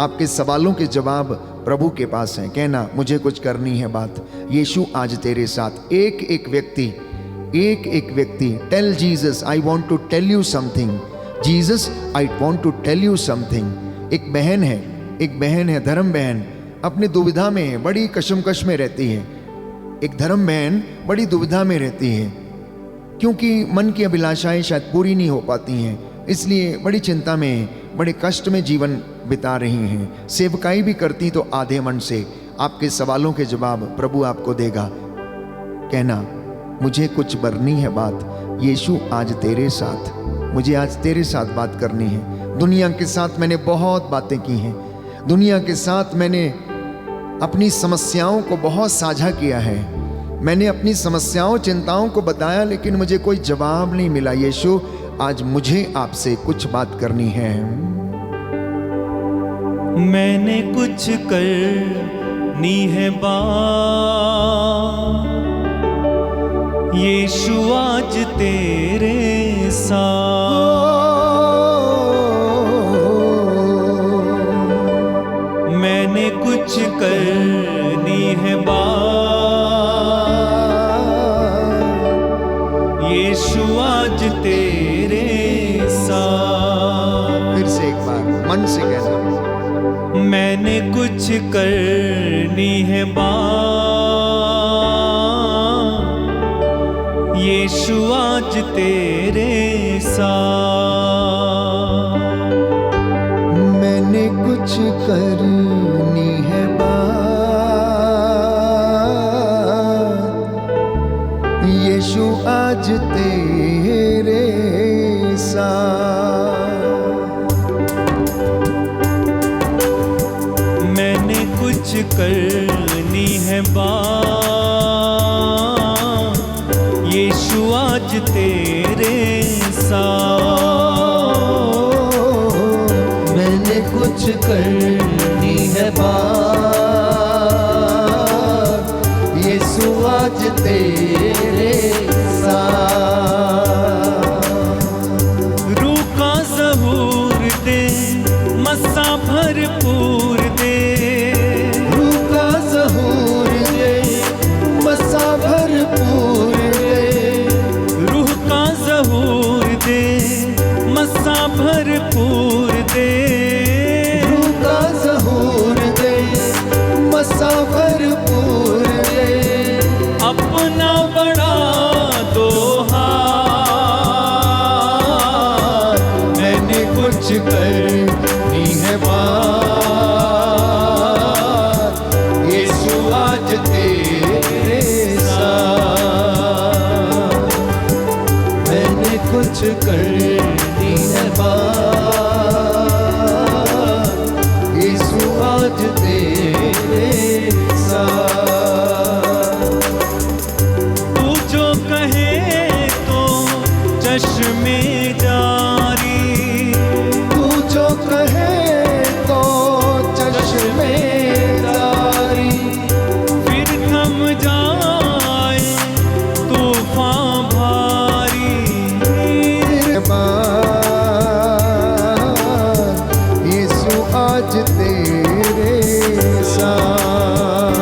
आपके सवालों के जवाब प्रभु के पास हैं। कहना, मुझे कुछ करनी है बात। यीशु आज तेरे साथ। एक एक व्यक्ति tell Jesus, I want to tell you something. Jesus, I want to tell you something. एक बहन है, धर्म बहन, अपनी दुविधा में है, बड़ी कशमकश में रहती है। एक धर्म बहन बड़ी दुविधा में रहती है, क्योंकि मन की अभिलाषाएं शायद पूरी नहीं हो पाती हैं, इसलिए बड़ी चिंता में, बड़े कष्ट में जीवन बिता रही हैं। सेवकाई भी करती तो आधे मन से। आपके सवालों के जवाब प्रभु आपको देगा। कहना, मुझे कुछ करनी है बात। यीशु आज तेरे साथ, मुझे आज तेरे साथ बात करनी है। दुनिया के साथ मैंने बहुत बातें की हैं, दुनिया के साथ मैंने अपनी समस्याओं को बहुत साझा किया है, मैंने अपनी समस्याओं चिंताओं को बताया, लेकिन मुझे कोई जवाब नहीं मिला। यीशु, आज मुझे आपसे कुछ बात करनी है। मैंने कुछ करनी है बात, यीशु आज तेरे साथ। मैंने कुछ करनी है बात, यीशु आज तेरे साथ। फिर से एक बार मन से कहना, मैंने कुछ करनी है बात, यीशु आज तेरे साथ। मैंने कुछ करनी है बात, यीशु आज तेरे मैंने कुछ करनी है बात, यीशु आज तेरे साथ। मैंने कुछ करनी है बात, यीशु आज तेरे साथ। रूह का ज़हूर दे, मसा भरपूर दे, रूह का ज़हूर दे, मसा भरपूर दे, रूह का ज़हूर दे, मसा भरपूर दे, रूह का ज़हूर दे, मसा भरपूर दे। अपना बड़ा दो हाथ, मैंने कुछ करनी है बात, यीशु आज तेरे साथ। मैंने कुछ करनी है बात, यीशु आज तेरे साथ। तू जो कहे तो चश्मे जारी, तू जो कहे तो चश्मेदारी, फिर थम जाए तूफान भारी। यीशु आज तेरे साथ।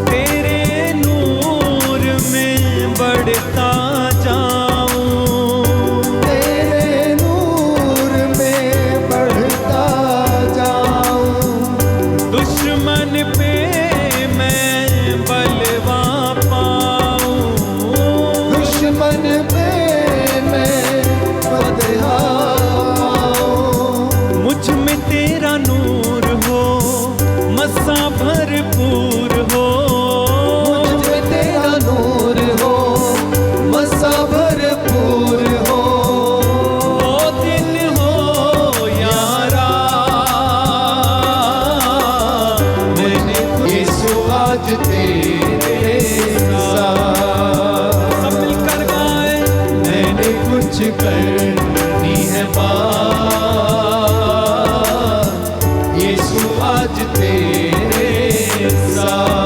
तेरे नूर में बढ़ता जाऊं, तेरे नूर में बढ़ता जाऊं, दुश्मन पे मैं बलवा पाऊं, दुश्मन पे मैं फतह पाऊं। मुझ में तेरा नूर हो, मसा भरपूर हो, मुझ में तेरा नूर हो, मसा भरपूर हो। वो दिन हो यारा, मैंने यीशु आज तेरे साथ। सब मिलकर गाए। मैंने कुछ करनी है बात, यीशु आज तेरे साथ।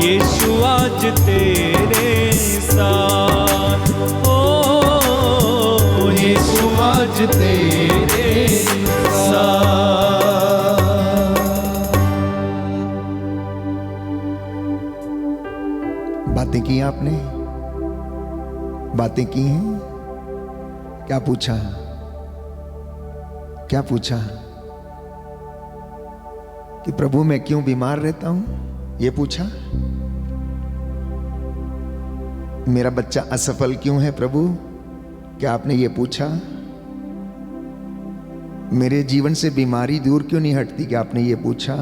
यीशु आज तेरे साथ, ओ यीशु आज तेरे साथ। बातें की आपने, बातें की हैं। क्या पूछा, क्या पूछा कि प्रभु मैं क्यों बीमार रहता हूं, ये पूछा। मेरा बच्चा असफल क्यों है प्रभु, क्या आपने ये पूछा। मेरे जीवन से बीमारी दूर क्यों नहीं हटती, क्या आपने ये पूछा।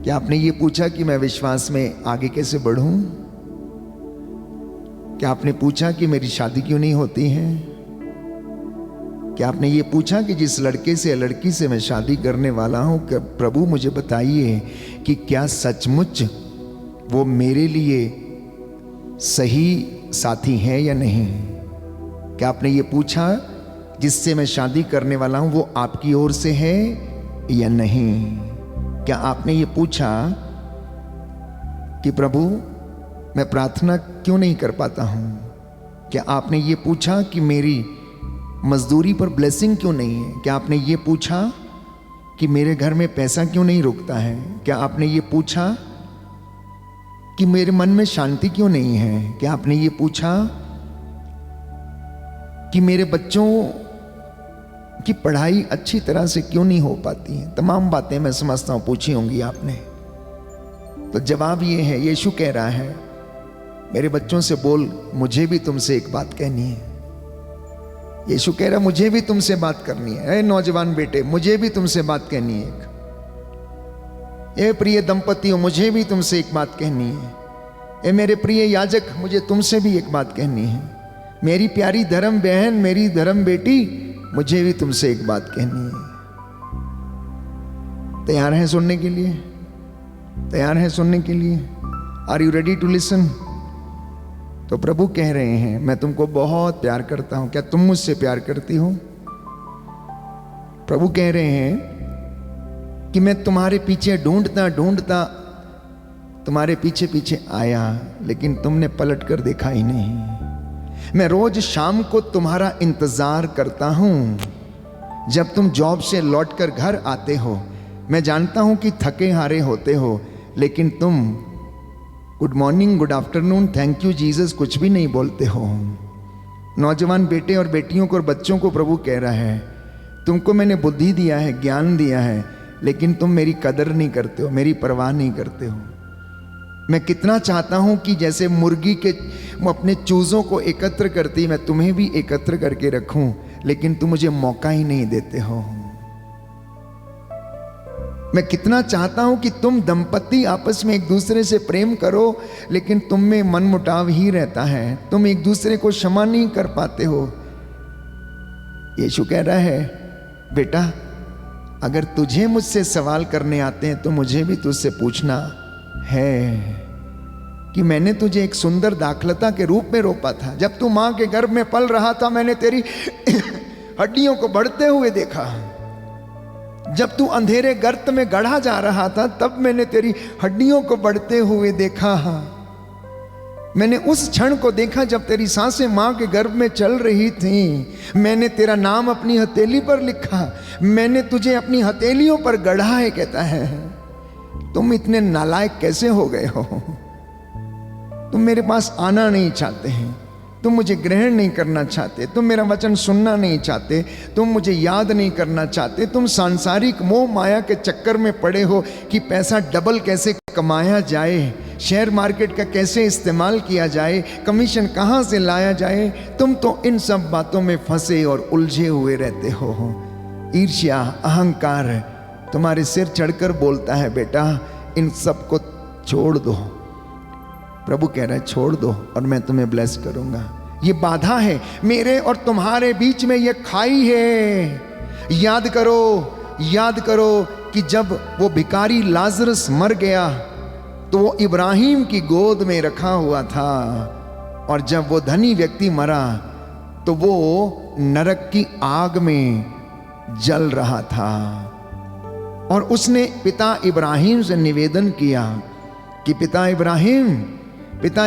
क्या आपने ये पूछा कि मैं विश्वास में आगे कैसे बढ़ूं। क्या आपने पूछा कि मेरी शादी क्यों नहीं होती है। क्या आपने ये पूछा कि जिस लड़के से या लड़की से मैं शादी करने वाला हूं, कि प्रभु मुझे बताइए कि क्या सचमुच वो मेरे लिए सही साथी है या नहीं। क्या आपने ये पूछा जिससे मैं शादी करने वाला हूं वो आपकी ओर से है या नहीं। क्या आपने ये पूछा कि प्रभु मैं प्रार्थना क्यों नहीं कर पाता हूं। क्या आपने ये पूछा कि मेरी मजदूरी पर ब्लेसिंग क्यों नहीं है। क्या आपने ये पूछा कि मेरे घर में पैसा क्यों नहीं रुकता है। क्या आपने ये पूछा कि मेरे मन में शांति क्यों नहीं है। क्या आपने ये पूछा कि मेरे बच्चों की पढ़ाई अच्छी तरह से क्यों नहीं हो पाती है। तमाम बातें मैं समझता हूं पूछी होंगी आपने। तो जवाब ये है, यीशु कह रहा है मेरे बच्चों से बोल, मुझे भी तुमसे एक बात कहनी है। यीशु कह रहा मुझे भी तुमसे बात करनी है। ए नौजवान बेटे, मुझे भी तुमसे बात कहनी है एक। ए प्रिय दंपतियों, मुझे भी तुमसे एक बात कहनी है। ए मेरे प्रिय याजक, मुझे तुमसे भी एक बात कहनी है। मेरी प्यारी धर्म बहन, मेरी धर्म बेटी, मुझे भी तुमसे एक बात कहनी है। तैयार हैं सुनने के लिए? तैयार हैं सुनने के लिए? Are you ready to listen? तो प्रभु कह रहे हैं, मैं तुमको बहुत प्यार करता हूं। क्या तुम मुझसे प्यार करती हो? प्रभु कह रहे हैं कि मैं तुम्हारे पीछे ढूंढता ढूंढता तुम्हारे पीछे पीछे आया, लेकिन तुमने पलट कर देखा ही नहीं। मैं रोज शाम को तुम्हारा इंतजार करता हूं, जब तुम जॉब से लौटकर घर आते हो। मैं जानता हूं कि थके हारे होते हो, लेकिन तुम good morning, good afternoon, thank you Jesus कुछ भी नहीं बोलते हो। नौजवान बेटे और बेटियों को और बच्चों को प्रभु कह रहा है, तुमको मैंने बुद्धि दिया है, ज्ञान दिया है, लेकिन तुम मेरी कदर नहीं करते हो, मेरी परवाह नहीं करते हो। मैं कितना चाहता हूं कि जैसे मुर्गी के अपने चूजों को एकत्र करती, मैं तुम्हें भी एकत्र करके रखूं, लेकिन तुम मुझे मौका ही नहीं देते हो। मैं कितना चाहता हूं कि तुम दंपति आपस में एक दूसरे से प्रेम करो, लेकिन तुम में मनमुटाव ही रहता है। तुम एक दूसरे को क्षमा नहीं कर पाते हो। यीशु कह रहा है, बेटा, अगर तुझे मुझसे सवाल करने आते हैं तो मुझे भी तुझसे पूछना है कि मैंने तुझे एक सुंदर दाखलता के रूप में रोपा था। जब तू मां के गर्भ में पल रहा था, मैंने तेरी हड्डियों को बढ़ते हुए देखा। जब तू अंधेरे गर्त में गढ़ा जा रहा था, तब मैंने तेरी हड्डियों को बढ़ते हुए देखा। मैंने उस क्षण को देखा जब तेरी सांसें मां के गर्भ में चल रही थी। मैंने तेरा नाम अपनी हथेली पर लिखा, मैंने तुझे अपनी हथेलियों पर गढ़ा है। कहता है, तुम इतने नालायक कैसे हो गए हो? तुम मेरे पास आना नहीं चाहते हैं, तुम मुझे ग्रहण नहीं करना चाहते, तुम मेरा वचन सुनना नहीं चाहते, तुम मुझे याद नहीं करना चाहते। तुम सांसारिक मोह माया के चक्कर में पड़े हो कि पैसा डबल कैसे कमाया जाए, शेयर मार्केट का कैसे इस्तेमाल किया जाए, कमीशन कहाँ से लाया जाए। तुम तो इन सब बातों में फंसे और उलझे हुए रहते हो। ईर्ष्या, अहंकार तुम्हारे सिर चढ़कर बोलता है, बेटा इन सब को छोड़ दो। प्रभु कह रहा है, छोड़ दो और मैं तुम्हें ब्लेस करूंगा। ये बाधा है मेरे और तुम्हारे बीच में, ये खाई है। याद करो कि जब वो भिखारी लाजरस मर गया तो वो इब्राहिम की गोद में रखा हुआ था, और जब वो धनी व्यक्ति मरा तो वो नरक की आग में जल रहा था। और उसने पिता इब्राहिम से निवेदन किया कि पिता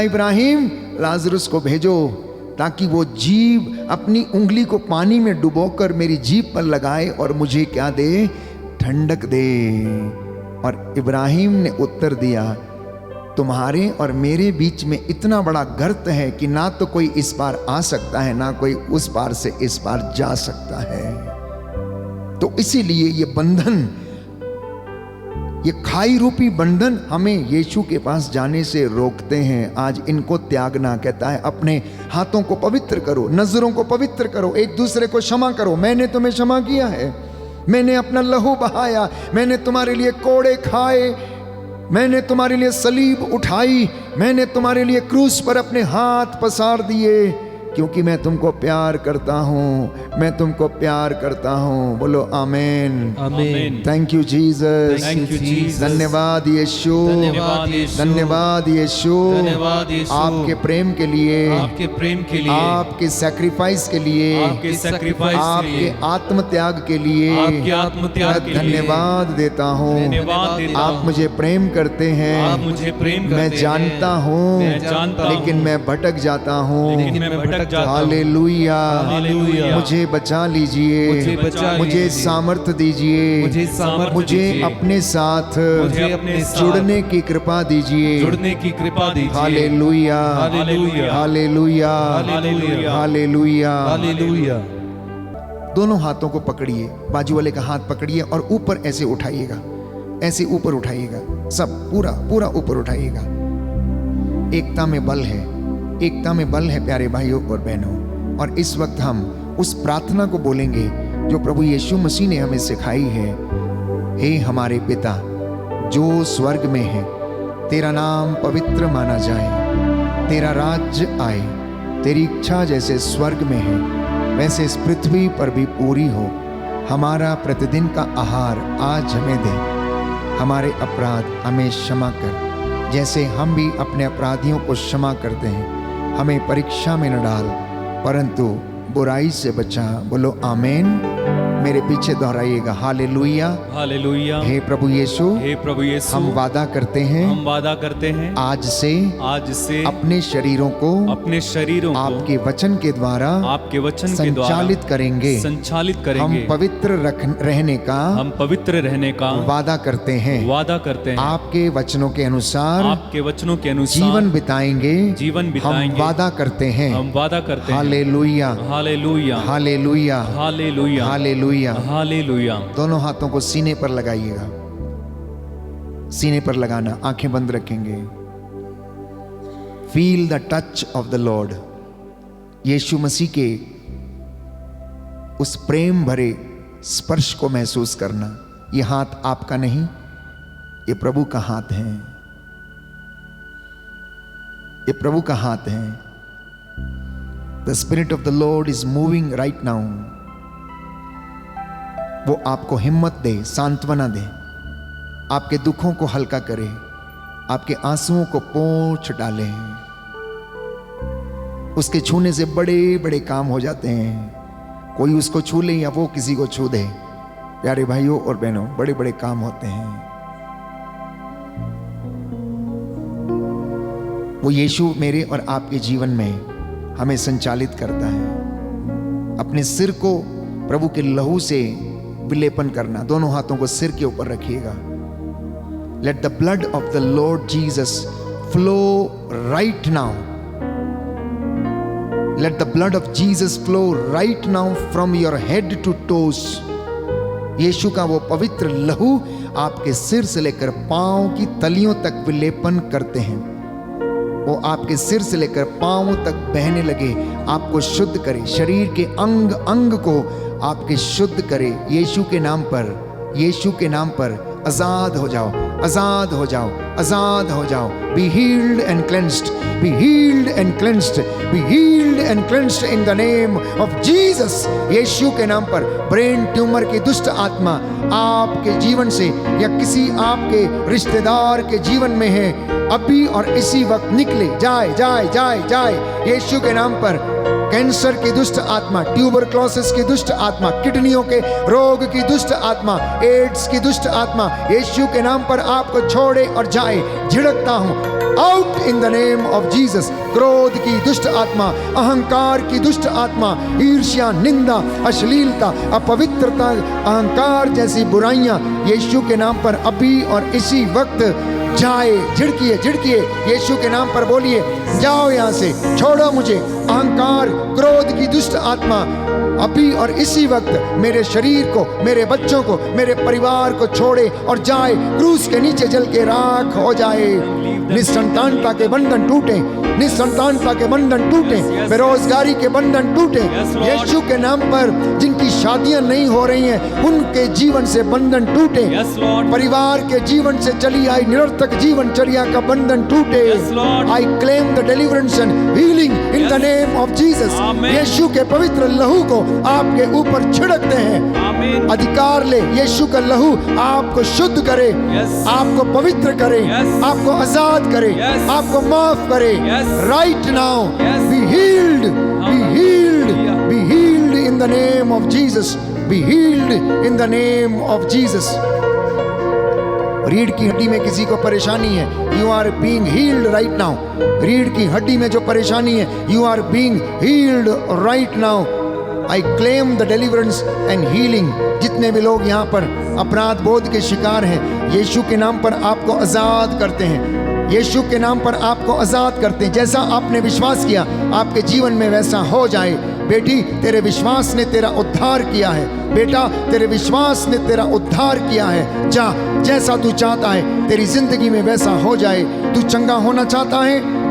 इब्राहिम लाजरस को भेजो, ताकि वो जीभ अपनी उंगली को पानी में डुबोकर मेरी जीभ पर लगाए और मुझे क्या दे? ठंडक दे। और इब्राहिम ने उत्तर दिया, तुम्हारे और मेरे बीच में इतना बड़ा गर्त है कि ना तो कोई इस पार आ सकता है, ना कोई उस पार से इस पार जा सकता है। तो इसीलिए ये बंधन, ये खाई रूपी बंधन हमें यीशु के पास जाने से रोकते हैं। आज इनको त्यागना। कहता है, अपने हाथों को पवित्र करो, नजरों को पवित्र करो, एक दूसरे को क्षमा करो। मैंने तुम्हें क्षमा किया है, मैंने अपना लहू बहाया, मैंने तुम्हारे लिए कोड़े खाए, मैंने तुम्हारे लिए सलीब उठाई, मैंने तुम्हारे लिए क्रूस पर अपने हाथ पसार दिए, क्योंकि मैं तुमको प्यार करता हूं, मैं तुमको प्यार करता हूं। बोलो amen, amen. Thank you Jesus, Thank you, Jesus. धन्यवाद यीशु, धन्यवाद यीशु, धन्यवाद यीशु, धन्यवाद यीशु, आपके प्रेम के लिए, आपके प्रेम के लिए, आपके सैक्रिफाइस के लिए, आपके सैक्रिफाइस के आपके लिए, आत्म त्याग के लिए आपके आत्म त्याग के लिए धन्यवाद देता हूँ। धन्यवाद देता हूँ। आप मुझे प्रेम करते हैं, आप मुझे प्रेम करते मैं हैं, जानता हूँ, मैं जानता हूँ, लेकिन मैं भटक जाता हूँ। लेकिन मैं भटक जाता हूँ। Hallelujah, hallelujah. मुझे बचा लीजिए, मुझे बचा मुझे लीजिए, सामर्थ्य दीजिए, मुझे सामर्थ्य मुझे दीजिए, अपने साथ मुझे अपने साथ जुड़ने की कृपा दीजिए। जुड़ने की कृपा दीजिए। Hallelujah, hallelujah, hallelujah, hallelujah, hallelujah. Hallelujah. दोनों हाथों को पकड़िए, बाजू वाले का हाथ पकड़िए और ऊपर ऐसे उठाइएगा, ऐसे ऊपर उठाइएगा, सब पूरा पूरा ऊपर उठाइएगा। एकता में बल है, एकता में बल है प्यारे भाइयों और बहनों। और इस वक्त हम उस प्रार्थना को बोलेंगे जो प्रभु यीशु मसीह ने हमें सिखाई है। हे हमारे पिता जो स्वर्ग में है, तेरा नाम पवित्र माना जाए, तेरा राज्य आए, तेरी इच्छा जैसे स्वर्ग में है वैसे इस पृथ्वी पर भी पूरी हो। हमारा प्रतिदिन का आहार आज हमें दे, हमारे अपराध हमें क्षमा कर जैसे हम भी अपने अपराधियों को क्षमा करते हैं। हमें परीक्षा में न डाल परंतु बुराई से बचा। बोलो आमीन। मेरे पीछे दोहराइएगा, हालेलुया हालेलुया। हे प्रभु यीशु, हे प्रभु यीशु, हम वादा करते हैं, हम वादा करते हैं आज से अपने शरीरों को आपके वचन के द्वारा आपके वचन के द्वारा संचालित करेंगे। हम पवित्र रहने का वादा करते हैं। आपके वचनों के अनुसार जीवन बिताएंगे। हम वादा करते हैं। Hallelujah hallelujah hallelujah hallelujah hallelujah. Hallelujah. दोनों हाथों को सीने पर लगाइएगा, सीने पर लगाना, आंखें बंद रखेंगे। Feel the touch of the Lord. यीशु मसीह के उस प्रेम भरे स्पर्श को महसूस करना। ये हाथ आपका नहीं, ये प्रभु का हाथ है, ये प्रभु का हाथ है। The spirit of the Lord is moving right now. वो आपको हिम्मत दे, सांत्वना दे, आपके दुखों को हल्का करे, आपके आंसुओं को पोंछ डाले। उसके छूने से बड़े बड़े काम हो जाते हैं। कोई उसको छू ले या वो किसी को छू दे, प्यारे भाइयों और बहनों, बड़े बड़े काम होते हैं। वो यीशु मेरे और आपके जीवन में हमें संचालित करता है। अपने सिर को प्रभु के लहू से विलेपन करना। दोनों हाथों को सिर के ऊपर रखिएगा। Let the blood of the Lord Jesus flow right now. Let the blood of Jesus flow right now from your head to toes. यीशु का वो पवित्र लहू आपके सिर से लेकर पांव की तलियों तक विलेपन करते हैं। वो आपके सिर से लेकर पांव तक बहने लगे, आपको शुद्ध करे, शरीर के अंग अंग को आपके शुद्ध करे। यीशु के नाम पर, यीशु के नाम पर आजाद हो जाओ, आजाद हो जाओ, आजाद हो जाओ। Be healed and cleansed, be healed and cleansed, be healed and cleansed in the name of Jesus. यीशु के नाम पर ब्रेन ट्यूमर की दुष्ट आत्मा आपके जीवन से या किसी आपके रिश्तेदार के जीवन में है, अभी और इसी वक्त निकले, जाए जाए जाए जाए। यीशु के नाम पर कैंसर की दुष्ट आत्मा, ट्यूबरक्लोसिस की दुष्ट आत्मा, किडनियों के रोग की दुष्ट आत्मा, एड्स की दुष्ट आत्मा, यीशु के नाम पर आपको छोड़े और जाए। झिड़कता हूं, out in the name of Jesus. क्रोध की दुष्ट आत्मा, अहंकार की दुष्ट आत्मा, ईर्ष्या, निंदा, अश्लीलता, अपवित्रता, अहंकार जैसी बुराइयां यीशु के नाम पर अभी और इसी वक्त जाए। झिड़किए, झिड़किए, यीशु के नाम पर बोलिए, जाओ यहां से, छोड़ो मुझे। अहंकार, क्रोध की दुष्ट आत्मा अभी और इसी वक्त मेरे शरीर को, मेरे बच्चों को, मेरे परिवार को छोड़े और जाए, क्रूस के नीचे जल के राख हो जाए। निसंतानता के बंधन टूटे, निसंतानता के बंधन टूटे, बेरोजगारी के बंधन टूटे। यीशु के नाम पर जिनकी शादियां नहीं हो रही हैं, उनके जीवन से बंधन टूटे। परिवार के जीवन से चली आई निरर्थक जीवनचर्या का बंधन टूटे। I claim the deliverance and healing in the name of Jesus. यीशु के पवित्र लहू को आपके ऊपर छिड़कते हैं। अधिकार ले, यीशु का लहू आपको शुद्ध करे, आपको पवित्र करे, आपको आजाद करे, आपको माफ करे। Right now be healed, be healed, be healed in the name of Jesus, be healed in the name of Jesus. रीढ़ की हड्डी में किसी को परेशानी है, you are being healed right now. रीढ़ की हड्डी में जो परेशानी है, you are being healed right now. I claim the deliverance and healing. जितने भी लोग यहाँ पर अपराध बोध के शिकार हैं, यीशु के नाम पर आपको आजाद करते हैं। यीशु के नाम पर आपको आजाद करते हैं। जैसा आपने विश्वास किया आपके जीवन में वैसा हो जाए। बेटी, तेरे विश्वास ने तेरा उद्धार किया है। बेटा, तेरे विश्वास ने तेरा उद्धार किया है। जा, जैसा तू चाहता है तेरी जिंदगी में वैसा हो जाए। तू चंगा होना चाहता है,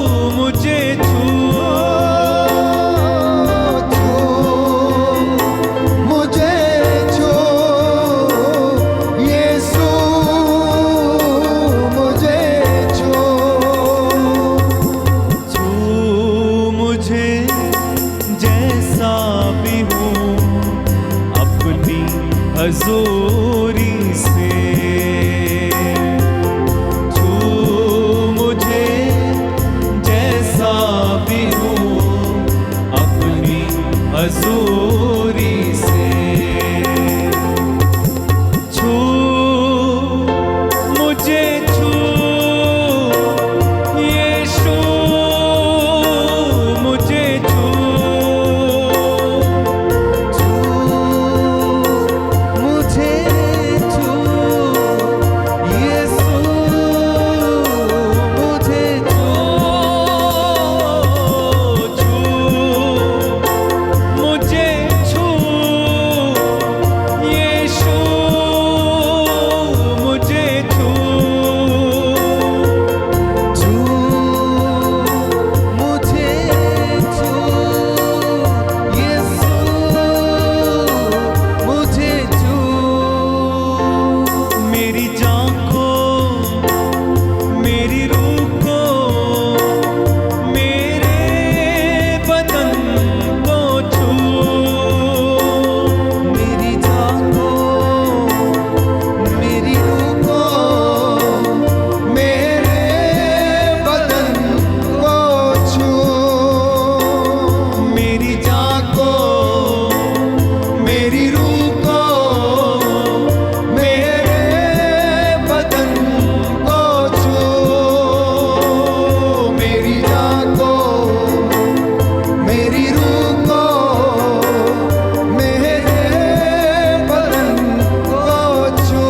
हजूरी से। छू मुझे जैसा भी हूँ अपनी हजूरी से। छू मुझे छू यीशु मुझे छू। मुझे छू यीशु मुझे छू। छू मुझे छू यीशु मुझे छू। छू मुझे छू यीशु मुझे छू। मेरी जान को मेरी रूह को मेरे बदन को छू। मेरी जान को मेरी रूह को मेरे बदन को छू। मेरी जान को मेरी रूह को मेरे बदन को छू। मेरी जान को मेरी रूह को मेरे बदन को छू।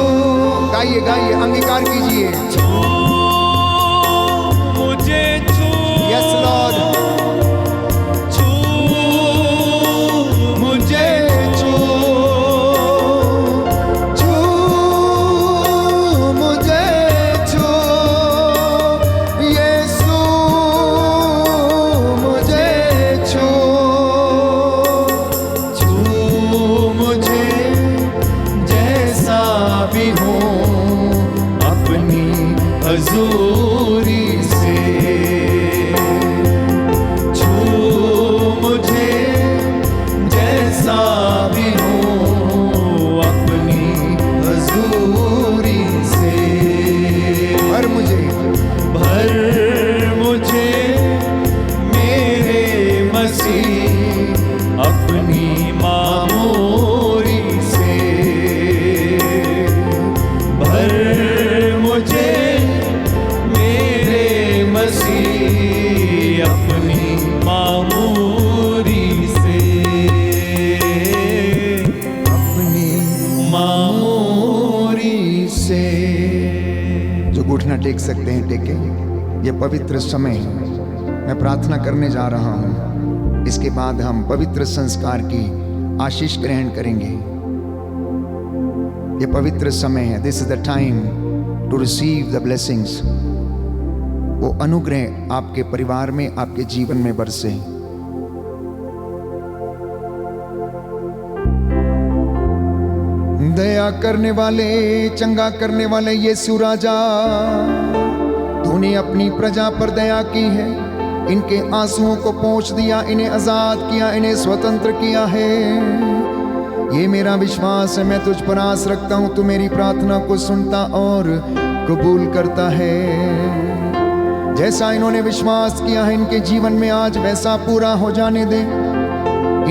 गाइए गाइए, अंगीकार कीजिए। छू मुझे छू। Yes Lord. छू मुझे छू छू मुझे छू यीशु मुझे छू। छू मुझे जैसा भी हूँ अपनी हजूरी से। छू मुझे जैसा भी हूँ अपनी हजूरी से। भर मुझे मेरे मसीह अपनी मामूरी से। भर मुझे मेरे मसीह अपनी मामूरी से। अपनी मामूरी से। जो घुटना टेक सकते हैं टेके। ये पवित्र समय है, मैं प्रार्थना करने जा रहा हूँ। इसके बाद हम पवित्र संस्कार की आशीष ग्रहण करेंगे। ये पवित्र समय है। This is the time to receive the blessings. वो अनुग्रह आपके परिवार में, आपके जीवन में बरसे। दया करने वाले, चंगा करने वाले यीशु राजा, तूने अपनी प्रजा पर दया की है। इनके आंसुओं को पोंछ दिया, इन्हें आजाद किया, इन्हें स्वतंत्र किया है। ये मेरा विश्वास है, मैं तुझ पर आस रखता हूँ। तू मेरी प्रार्थना को सुनता और कबूल करता है। जैसा इन्होंने विश्वास किया है इनके जीवन में, आज वैसा पूरा हो जाने दे।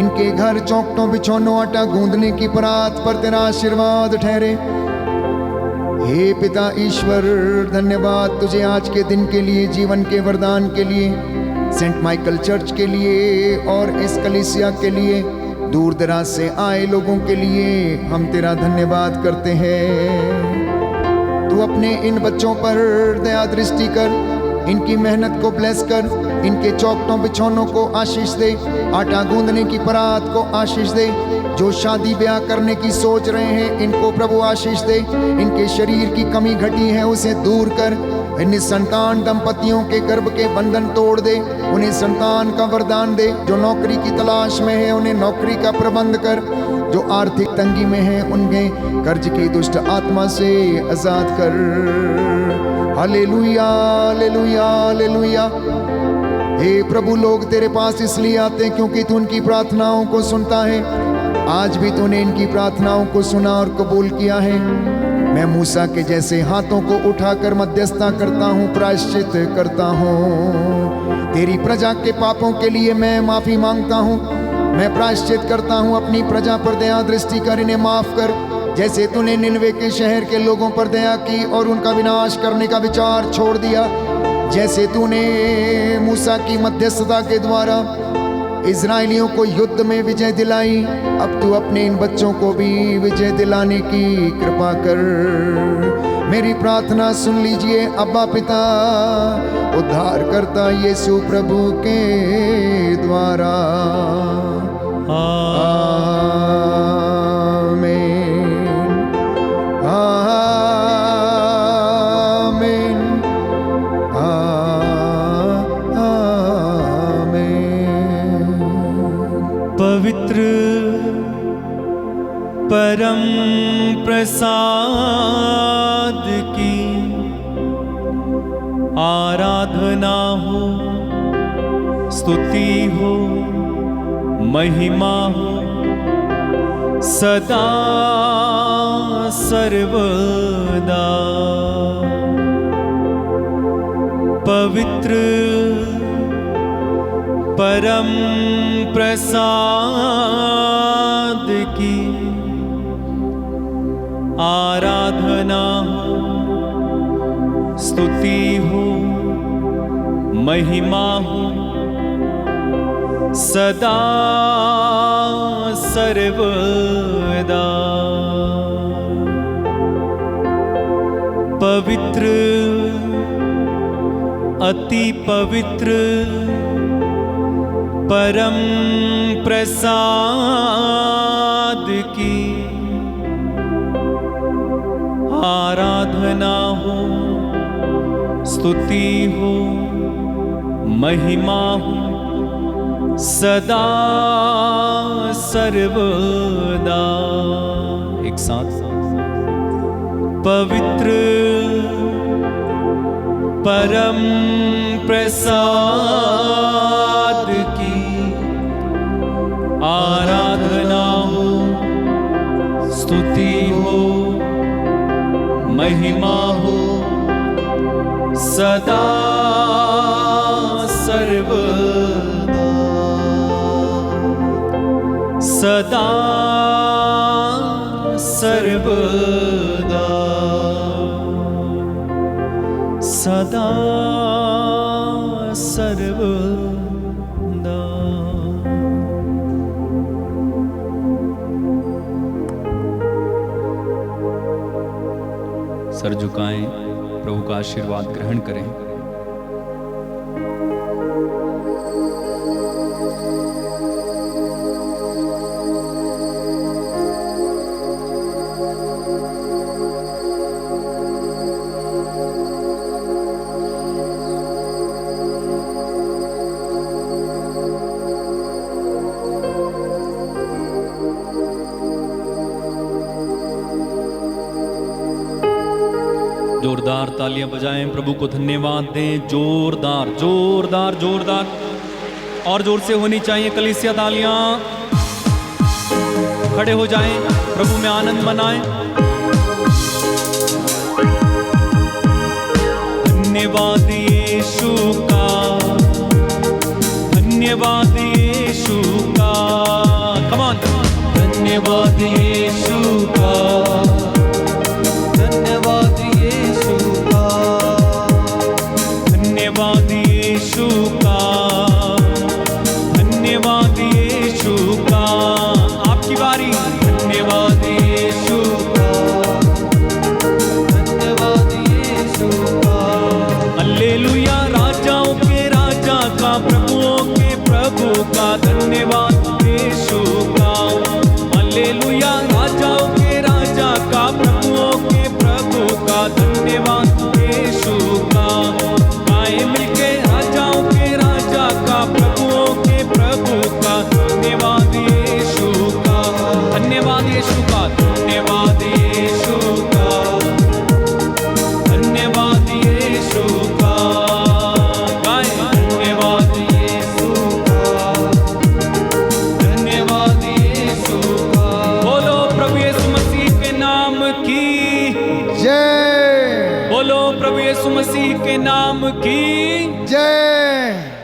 इनके घर चौकटों बिछौनों आटा गूंदने की परात पर तेरा आशीर्वाद ठहरे। हे पिता ईश्वर, धन्यवाद तुझे आज के दिन के लिए, जीवन के वरदान के लिए, सेंट माइकल चर्च के लिए और इस कलीसिया के लिए, दूर दराज से आए लोगों के लिए हम तेरा धन्यवाद करते हैं। तू अपने इन बच्चों पर दया दृष्टि कर, इनकी मेहनत को ब्लेस कर, इनके चौकटों बिछौनों को आशीष दे, आटा गूंदने की परात को आशीष दे। जो शादी ब्याह करने की सोच रहे हैं इनको प्रभु आशीष दे। इनके शरीर की कमी घटी है उसे दूर कर। इन संतान दंपतियों के गर्भ के बंधन तोड़ दे, उन्हें संतान का वरदान दे। जो नौकरी की तलाश में है उन्हें नौकरी का प्रबंध कर। जो आर्थिक तंगी में है उन्हें कर्ज की दुष्ट आत्मा से आजाद कर। Hallelujah, hallelujah, hallelujah. हे प्रभु, लोग तेरे पास इसलिए आते हैं क्योंकि तू उनकी प्रार्थनाओं को सुनता है। आज भी तूने इनकी प्रार्थनाओं को सुना और कबूल किया है। मैं मूसा के जैसे हाथों को उठाकर मध्यस्थता करता हूँ, प्रायश्चित करता हूँ। तेरी प्रजा के पापों के लिए मैं माफी मांगता हूँ। मैं प्रायश्चित करता हूँ, अपनी प्रजा पर दया दृष्टि कर, इन्हें माफ कर, जैसे तूने निनवे के शहर के लोगों पर दया की और उनका विनाश करने का विचार छोड़ दिया। जैसे तूने मूसा की मध्यस्थता के द्वारा इजराइलियों को युद्ध में विजय दिलाई, अब तू अपने इन बच्चों को भी विजय दिलाने की कृपा कर। मेरी प्रार्थना सुन लीजिए अब्बा पिता, उद्धारकर्ता यीशु प्रभु के द्वारा। पवित्र परम प्रसाद की आराधना हो, स्तुति हो, महिमा हो सदा सर्वदा। पवित्र परम प्रसाद की आराधना हो, स्तुति हो, महिमा हो सदा सर्वदा। पवित्र अति पवित्र परम प्रसाद की आराधना हो, स्तुति हो, महिमा हो सदा सर्वदा। एक साथ, पवित्र परम प्रसाद की आराधना हो, स्तुति हो, महिमा हो सदा सर्वदा। सदा सर्वदा, सदा सर्वदा। सर झुकाएं, प्रभु का आशीर्वाद ग्रहण करें। जोरदार तालियां बजाएं, प्रभु को धन्यवाद दें। जोरदार जोरदार जोरदार और जोर से होनी चाहिए कलीसिया तालियां। खड़े हो जाएं, प्रभु में आनंद मनाएं। धन्यवाद यीशु का, धन्यवाद यीशु का। कम ऑन, धन्यवाद यीशु का, धन्यवाद यीशु का, धन्यवाद यीशु का, धन्यवाद यीशु का। आपकी बारी। धन्यवाद यीशु का, धन्यवाद यीशु का। हालेलुया, राजाओं के राजा का, प्रभुओं के प्रभु का, धन्यवाद यीशु का। हालेलुया, राजाओं के राजा का, की जय, बोलो प्रभु यीशु मसीह के नाम की जय।